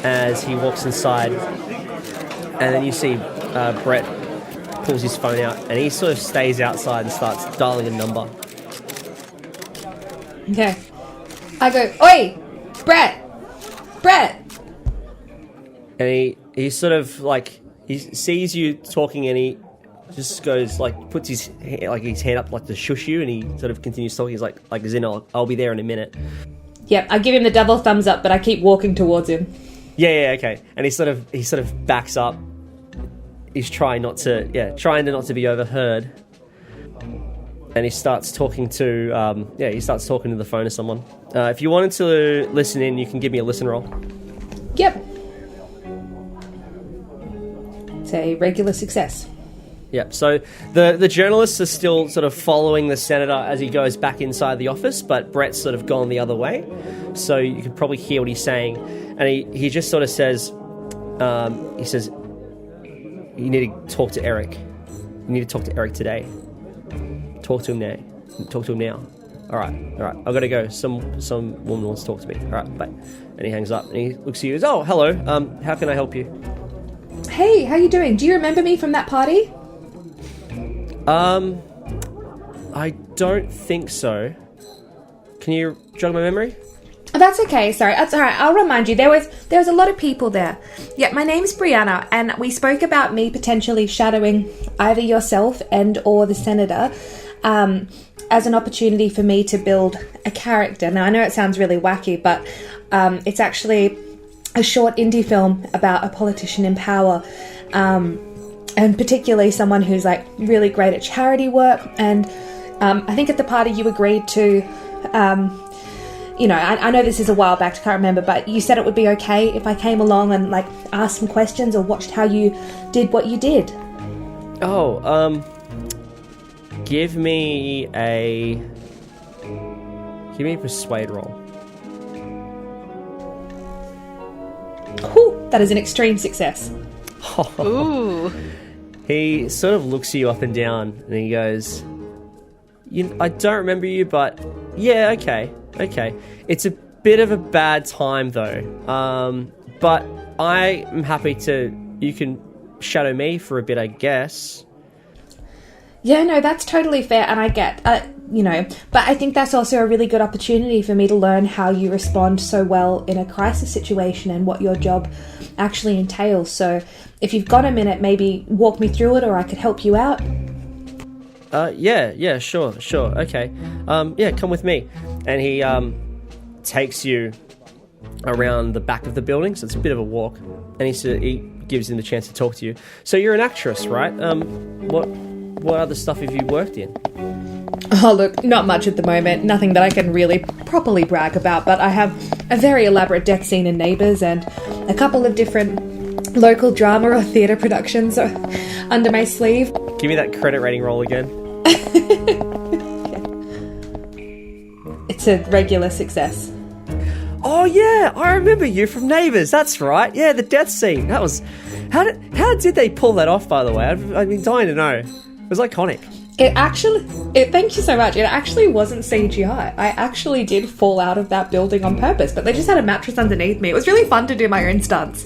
as he walks inside. And then you see Brett pulls his phone out, and he sort of stays outside and starts dialing a number. Okay. I go, oi! Brett! And he sort of, like, he sees you talking, and he just goes, like, puts his hand up, like, to shush you, and he sort of continues talking. He's like as in, I'll be there in a minute. Yep, I give him the double thumbs up, but I keep walking towards him. Yeah, okay. And he sort of backs up. He's trying not to be overheard. And he starts talking to the phone to someone. If you wanted to listen in, you can give me a listen roll. Yep. It's a regular success. Yep. So the journalists are still sort of following the senator as he goes back inside the office, but Brett's sort of gone the other way. So you can probably hear what he's saying. And he just sort of says, you need to talk to Eric. You need to talk to Eric today. Talk to him now. Talk to him now. All right. I've got to go. Some woman wants to talk to me. All right, bye. And he hangs up and he looks at you and goes, oh, hello. How can I help you? Hey, how you doing? Do you remember me from that party? I don't think so. Can you jog my memory? Oh, that's okay. Sorry, that's all right. I'll remind you. There was a lot of people there. Yeah, my name's Brianna, and we spoke about me potentially shadowing either yourself and or the senator, as an opportunity for me to build a character. Now, I know it sounds really wacky, but it's actually a short indie film about a politician in power, and particularly someone who's like really great at charity work. And I think at the party you agreed to. I know this is a while back, I can't remember, but you said it would be okay if I came along and like asked some questions or watched how you did what you did. Give me a persuade roll. Whew, that is an extreme success. Ooh. He sort of looks you up and down and he goes, I don't remember you, but yeah, okay. It's a bit of a bad time though, but I am happy you can shadow me for a bit, I guess. Yeah, no, that's totally fair, and I get, but I think that's also a really good opportunity for me to learn how you respond so well in a crisis situation and what your job actually entails. So if you've got a minute, maybe walk me through it, or I could help you out. Yeah, sure, okay. Come with me. And he takes you around the back of the building, so it's a bit of a walk, and he gives him the chance to talk to you. So you're an actress, right? What other stuff have you worked in? Oh, look, not much at the moment. Nothing that I can really properly brag about, but I have a very elaborate deck scene in Neighbours and a couple of different local drama or theatre productions under my sleeve. Give me that credit rating roll again. It's a regular success. Oh yeah, I remember you from Neighbours. That's right. Yeah, the death scene. That was. How did they pull that off? By the way, I've been dying to know. It was iconic. Thank you so much. It actually wasn't CGI. I actually did fall out of that building on purpose, but they just had a mattress underneath me. It was really fun to do my own stunts.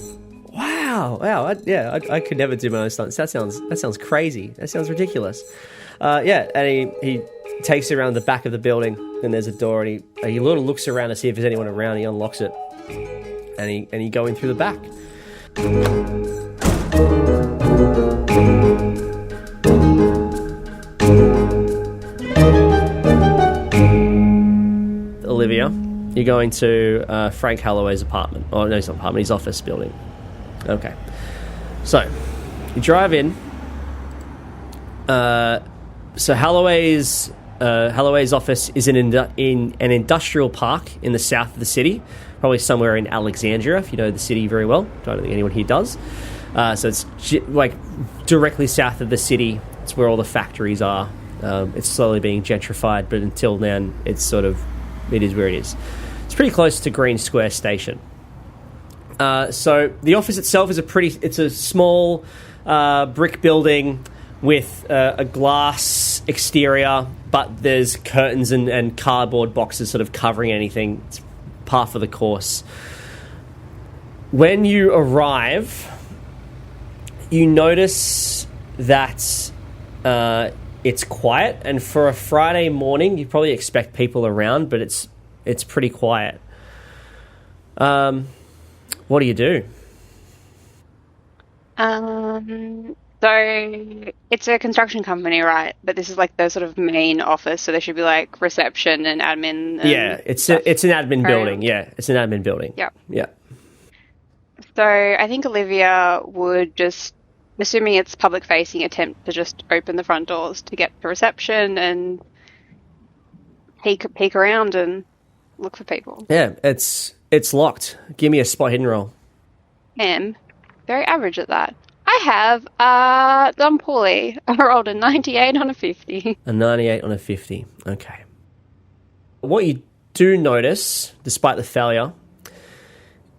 Wow. I could never do my own stunts. That sounds crazy. That sounds ridiculous. And he takes you around the back of the building, and there's a door, and he little looks around to see if there's anyone around. He unlocks it, and you go in through the back. Olivia, you're going to Frank Holloway's apartment. Oh, no, it's not apartment, his office building. Okay. So, you drive in. So Holloway's office is in an industrial park in the south of the city, probably somewhere in Alexandria, if you know the city very well. Don't think anyone here does. So it's like directly south of the city. It's where all the factories are. It's slowly being gentrified, but until then, it is where it is. It's pretty close to Green Square Station. So the office itself is it's a small brick building with a glass exterior, but there's curtains and cardboard boxes sort of covering anything. It's par for the course. When you arrive, you notice that it's quiet, and for a Friday morning, you probably expect people around, but it's pretty quiet. What do you do? So it's a construction company, right? But this is like the sort of main office, so there should be like reception and admin. And it's an admin building. Yeah, it's an admin building. Yeah. Yeah. So I think Olivia would just, assuming it's public facing, attempt to just open the front doors to get to reception and peek around and look for people. Yeah, it's locked. Give me a spot hidden roll. Very average at that. I have done poorly. I rolled a 98 on a 50. A 98 on a 50. Okay. What you do notice, despite the failure,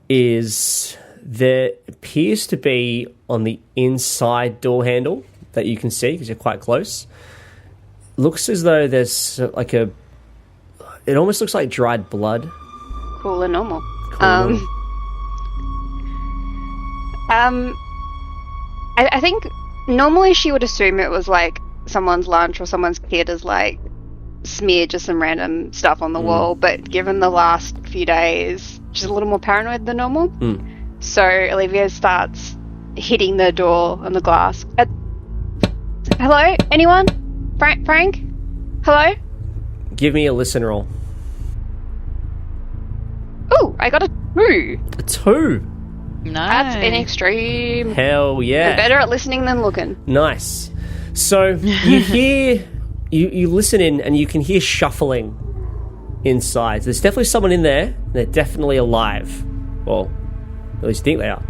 is there appears to be on the inside door handle that you can see because you're quite close. Looks as though there's like it almost looks like dried blood. Cool and normal. I think normally she would assume it was like someone's lunch or someone's kid has like smeared just some random stuff on the wall, but given the last few days, she's a little more paranoid than normal. So Olivia starts hitting the door on the glass. Hello? Anyone? Frank? Hello? Give me a listen roll. Ooh, I got a 2. A 2? Nice. That's an extreme. Hell yeah. I'm better at listening than looking. Nice. So you hear, you listen in and you can hear shuffling inside. There's definitely someone in there. They're definitely alive. Well, at least think they are.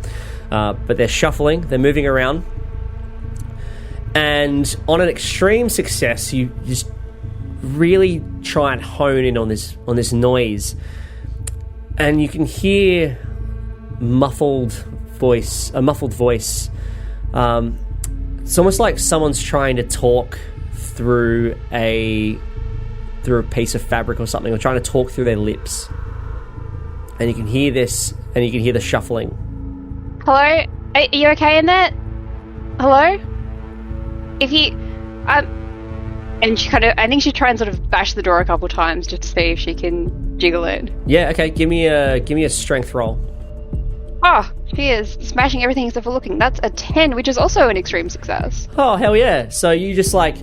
But they're shuffling. They're moving around. And on an extreme success, you just really try and hone in on this noise. And you can hear a muffled voice. It's almost like someone's trying to talk through a piece of fabric or something, or trying to talk through their lips. And you can hear this, and you can hear the shuffling. Hello? Are you okay in there? Hello? If you... and she kind of... I think she tries and sort of bash the door a couple times just to see if she can jiggle it. Yeah, okay. Give me a strength roll. Oh, she is smashing everything except for looking. That's a 10, which is also an extreme success. Oh, hell yeah. So you just like...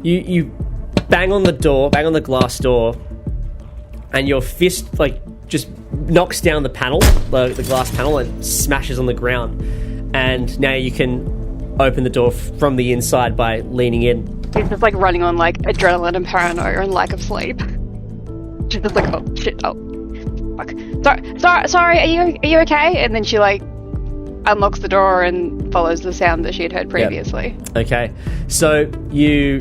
You bang on the glass door, and your fist like just knocks down the panel, the glass panel, and smashes on the ground. And now you can open the door from the inside by leaning in. She's just like running on like adrenaline and paranoia and lack of sleep. She's just like, oh shit, oh fuck. Sorry, are you okay? And then she like unlocks the door and follows the sound that she had heard previously. Yep. Okay, so you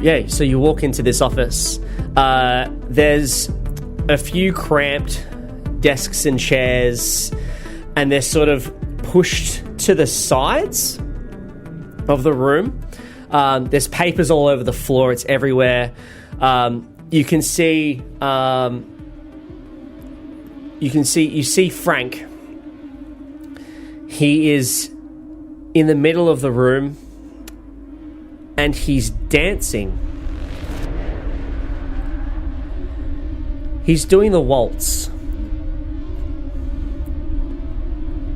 walk into this office. There's a few cramped desks and chairs, and they're sort of pushed to the sides of the room. There's papers all over the floor. It's everywhere. You see Frank. He is in the middle of the room, and he's dancing. He's doing the waltz.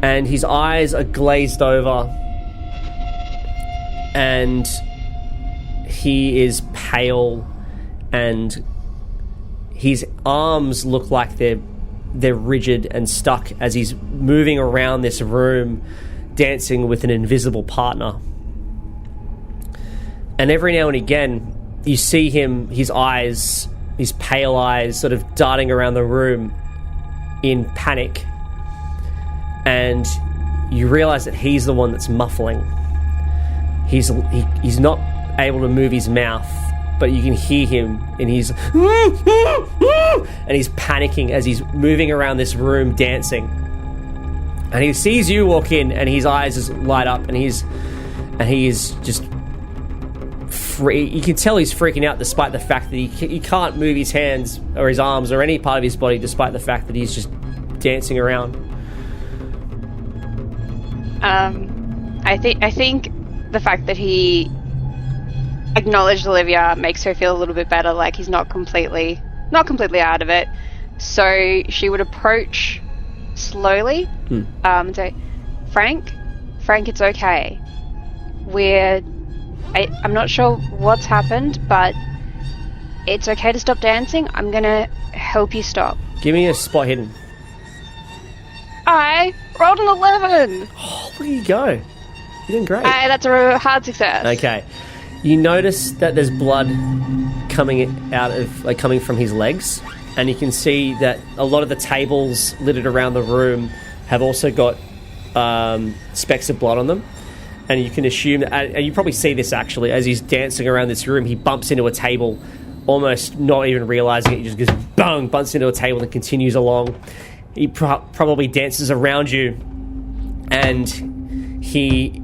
And his eyes are glazed over. And he is pale, and his arms look like they're rigid and stuck as he's moving around this room dancing with an invisible partner. And every now and again you see his pale eyes sort of darting around the room in panic, and you realize that he's the one that's muffling. He's not able to move his mouth, but you can hear him, and he's panicking as he's moving around this room dancing. And he sees you walk in, and his eyes just light up, and he is just you can tell he's freaking out, despite the fact that he can't move his hands or his arms or any part of his body, despite the fact that he's just dancing around. I think the fact that he acknowledged Olivia makes her feel a little bit better, like he's not completely out of it. So she would approach slowly and say, Frank, it's okay. I'm not sure what's happened, but it's okay to stop dancing. I'm gonna help you stop. Give me a spot hidden. I rolled an 11. Oh, where you go? You're doing great. That's a hard success. Okay. You notice that there's blood coming from his legs, and you can see that a lot of the tables littered around the room have also got specks of blood on them. And you can assume that, and you probably see this actually, as he's dancing around this room, he bumps into a table, almost not even realizing it. He just goes bang, bumps into a table and continues along. He probably dances around you, and he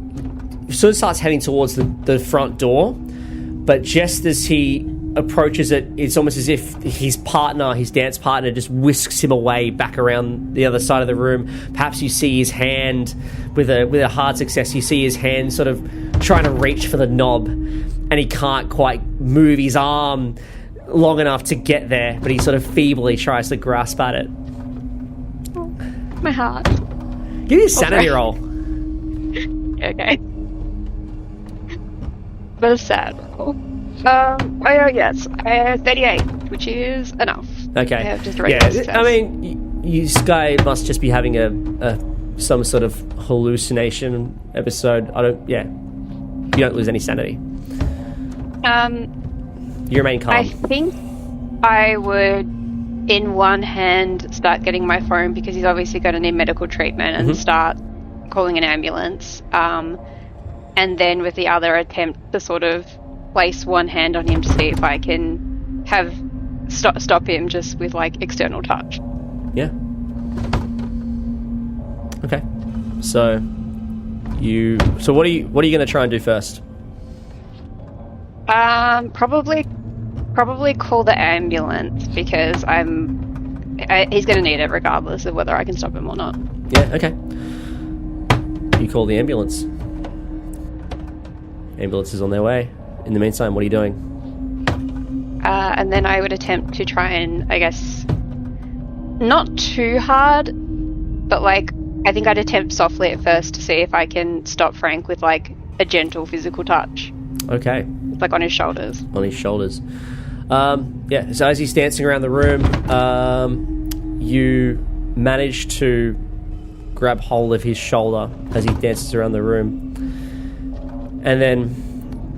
sort of starts heading towards the front door. But just as he approaches it, it's almost as if his dance partner, just whisks him away back around the other side of the room. Perhaps you see his hand, with a hard success, you see his hand sort of trying to reach for the knob, and he can't quite move his arm long enough to get there, but he sort of feebly tries to grasp at it. My heart. Give me a sanity roll. Okay. But a sad roll. Yes, 38, which is enough. Okay. I have just a regular success. I mean, you guy must just be having some sort of hallucination episode. You don't lose any sanity. You remain calm. I think I would, in one hand, start getting my phone, because he's obviously going to need medical treatment, and start calling an ambulance. And then with the other, attempt to sort of place one hand on him to see if I can stop him just with like external touch. Yeah. Okay. So what are you going to try and do first? Probably call the ambulance, because he's going to need it regardless of whether I can stop him or not. Yeah. Okay. You call the ambulance. Ambulance is on their way. In the meantime, what are you doing? And then I would attempt to try and, I guess, not too hard, but like, I think I'd attempt softly at first to see if I can stop Frank with like a gentle physical touch. Okay. Like on his shoulders. On his shoulders. Yeah, so as he's dancing around the room, you manage to grab hold of his shoulder as he dances around the room. And then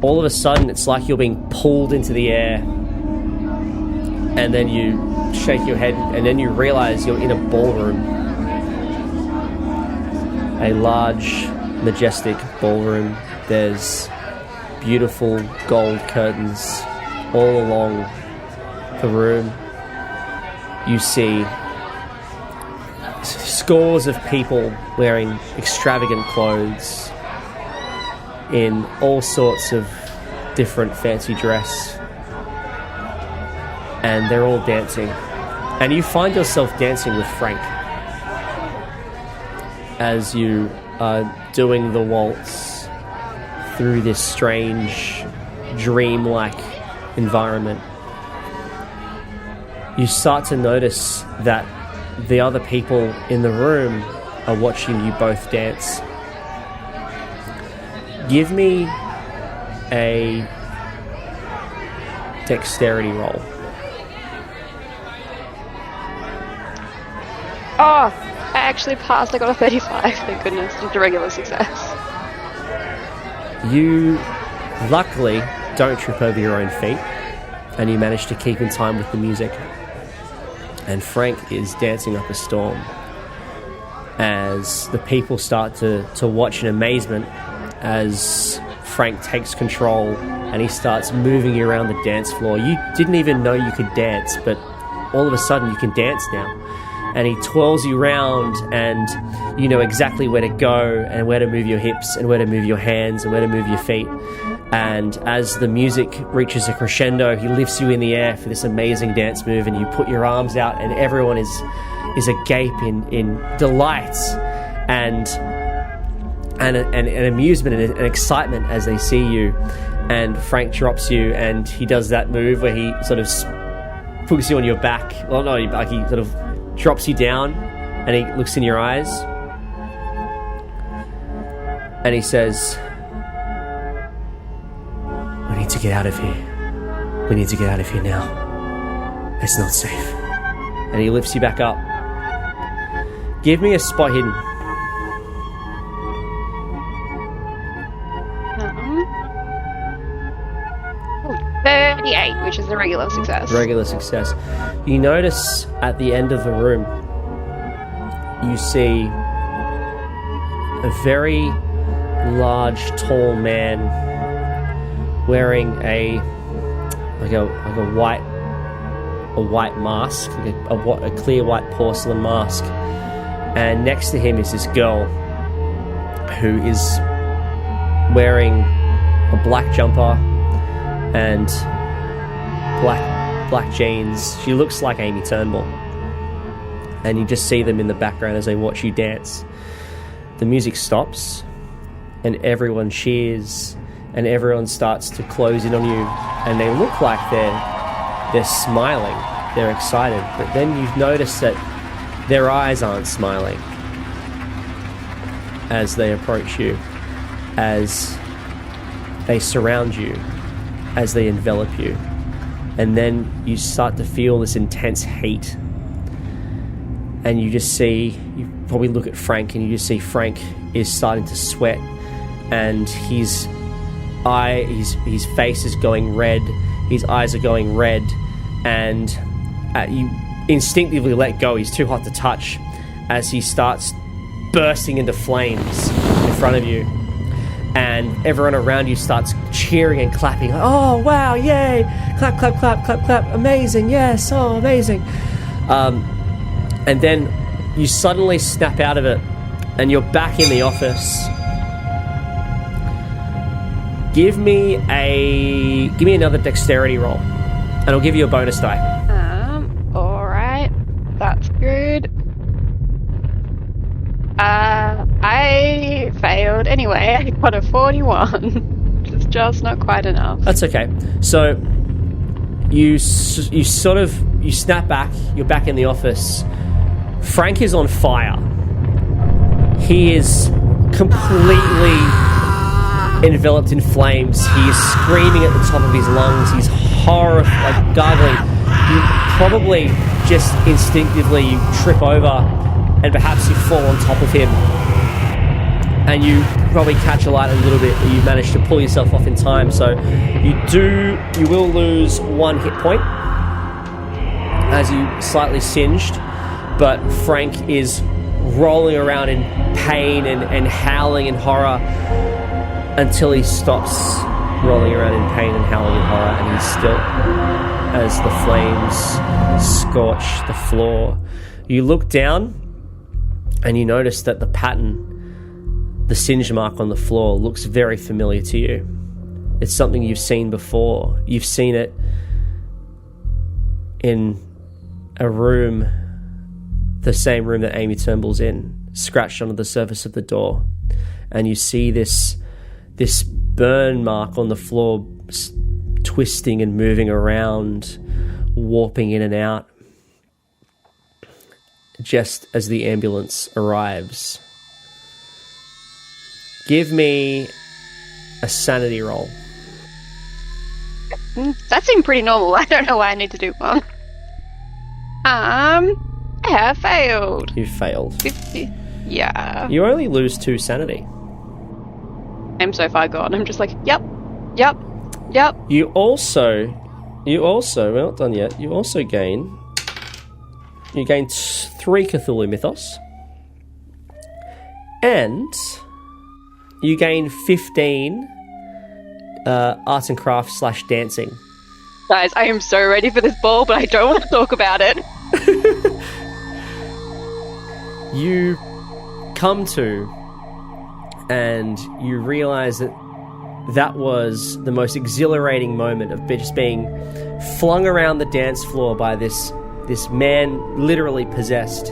all of a sudden, it's like you're being pulled into the air. And then you shake your head, and then you realize you're in a ballroom. A large, majestic ballroom. There's beautiful gold curtains all along the room. You see scores of people wearing extravagant clothes in all sorts of different fancy dress, and they're all dancing, and you find yourself dancing with Frank as you are doing the waltz through this strange dreamlike environment. You start to notice that the other people in the room are watching you both dance. Give me a dexterity roll. Oh, I actually passed. I got a 35, thank goodness. Just a regular success. You luckily don't trip over your own feet, and you manage to keep in time with the music. And Frank is dancing up a storm as the people start to watch in amazement as Frank takes control and he starts moving you around the dance floor. You didn't even know you could dance, but all of a sudden you can dance now. And he twirls you around, and you know exactly where to go and where to move your hips and where to move your hands and where to move your feet. And as the music reaches a crescendo, he lifts you in the air for this amazing dance move, and you put your arms out, and everyone is agape in delight and amusement and excitement as they see you. And Frank drops you, and he does that move where he sort of puts you on your back. Well, not on your back, he sort of drops you down, and he looks in your eyes, and he says, need to get out of here. We need to get out of here now. It's not safe. And he lifts you back up. Give me a spot hidden. 38, which is a regular success. Regular success. You notice at the end of the room, you see a very large, tall man wearing a white mask, like a clear white porcelain mask, and next to him is this girl who is wearing a black jumper and black jeans. She looks like Amy Turnbull, and you just see them in the background as they watch you dance. The music stops, and everyone cheers, and everyone starts to close in on you, and they look like they're smiling, they're excited, but then you notice that their eyes aren't smiling as they approach you, as they surround you, as they envelop you. And then you start to feel this intense heat, and you probably look at Frank, and you just see Frank is starting to sweat, and his face is going red, his eyes are going red, and you instinctively let go. He's too hot to touch as he starts bursting into flames in front of you. And everyone around you starts cheering and clapping. Oh, wow, yay! Clap, clap, clap, clap, clap. Amazing, yes, oh, amazing. And then you suddenly snap out of it, and you're back in the office. Give me another dexterity roll, and I'll give you a bonus die. Alright. That's good. I failed anyway. I got a 41. Which is just not quite enough. That's okay. So you snap back. You're back in the office. Frank is on fire. He is completely enveloped in flames. He is screaming at the top of his lungs. He's horrified, gargling. You probably just instinctively trip over, and perhaps you fall on top of him, and you probably catch a light a little bit, but you manage to pull yourself off in time. So you will lose 1 hit point as you slightly singed, but Frank is rolling around in pain and howling in horror until he stops rolling around in pain and howling in horror, and he's still as the flames scorch the floor. You look down, and you notice that the pattern, the singe mark on the floor, looks very familiar to you. It's something you've seen before. You've seen it in a room, the same room that Amy Turnbull's in, scratched onto the surface of the door. And you see this burn mark on the floor twisting and moving around, warping in and out, just as the ambulance arrives. Give me a sanity roll. That seemed pretty normal. I don't know why I need to do one. I have failed. You failed. 50. Yeah. You only lose 2 sanity. I'm so far gone. I'm just like, yep. You also, we're not done yet. You gain 3 Cthulhu Mythos, and you gain 15 arts and crafts / dancing. Guys, I am so ready for this ball, but I don't want to talk about it. You come to, and you realize that was the most exhilarating moment of just being flung around the dance floor by this man literally possessed,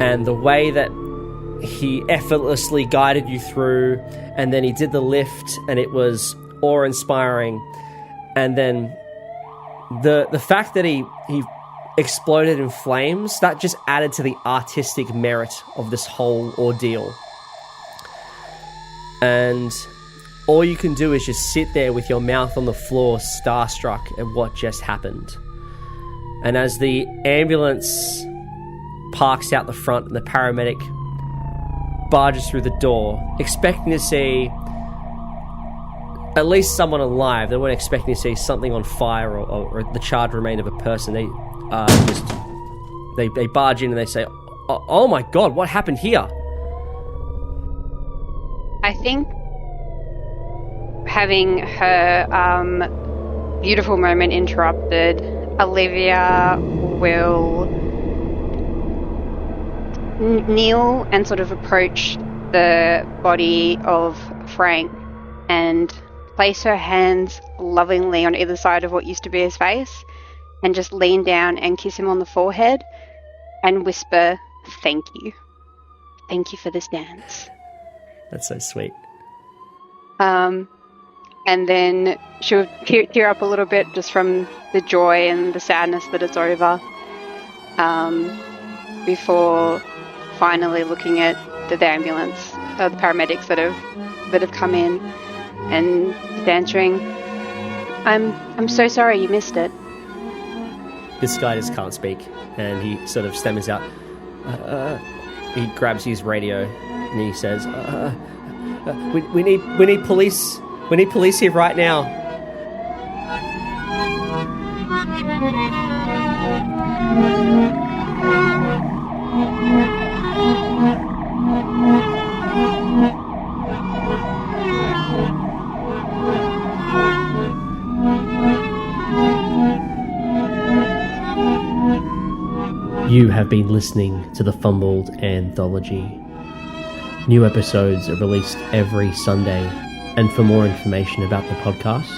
and the way that he effortlessly guided you through, and then he did the lift, and it was awe-inspiring, and then the fact that he exploded in flames, that just added to the artistic merit of this whole ordeal. And all you can do is just sit there with your mouth on the floor, starstruck at what just happened. And as the ambulance parks out the front and the paramedic barges through the door, expecting to see at least someone alive, they weren't expecting to see something on fire or the charred remain of a person. They barge in and they say, oh my god, what happened here? I think having her beautiful moment interrupted, Olivia will kneel and sort of approach the body of Frank and place her hands lovingly on either side of what used to be his face and just lean down and kiss him on the forehead and whisper, "Thank you. Thank you for this dance." That's so sweet. And then she'll tear up a little bit just from the joy and the sadness that it's over, before finally looking at the ambulance, the paramedics that have come in, and answering, I'm so sorry you missed it. This guy just can't speak, and he sort of stammers out. He grabs his radio and he says, "We need police. We need police here right now." You have been listening to the Fumbled Anthology. New episodes are released every Sunday, and for more information about the podcast,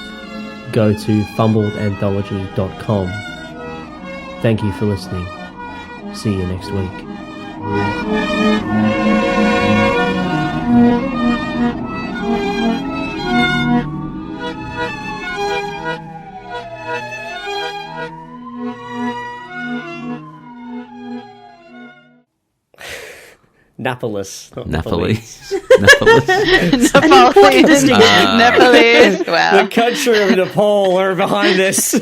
go to fumbledanthology.com. Thank you for listening. See you next week. Napolis. Napoli. Nepalese. Wow. The country of Nepal are behind this.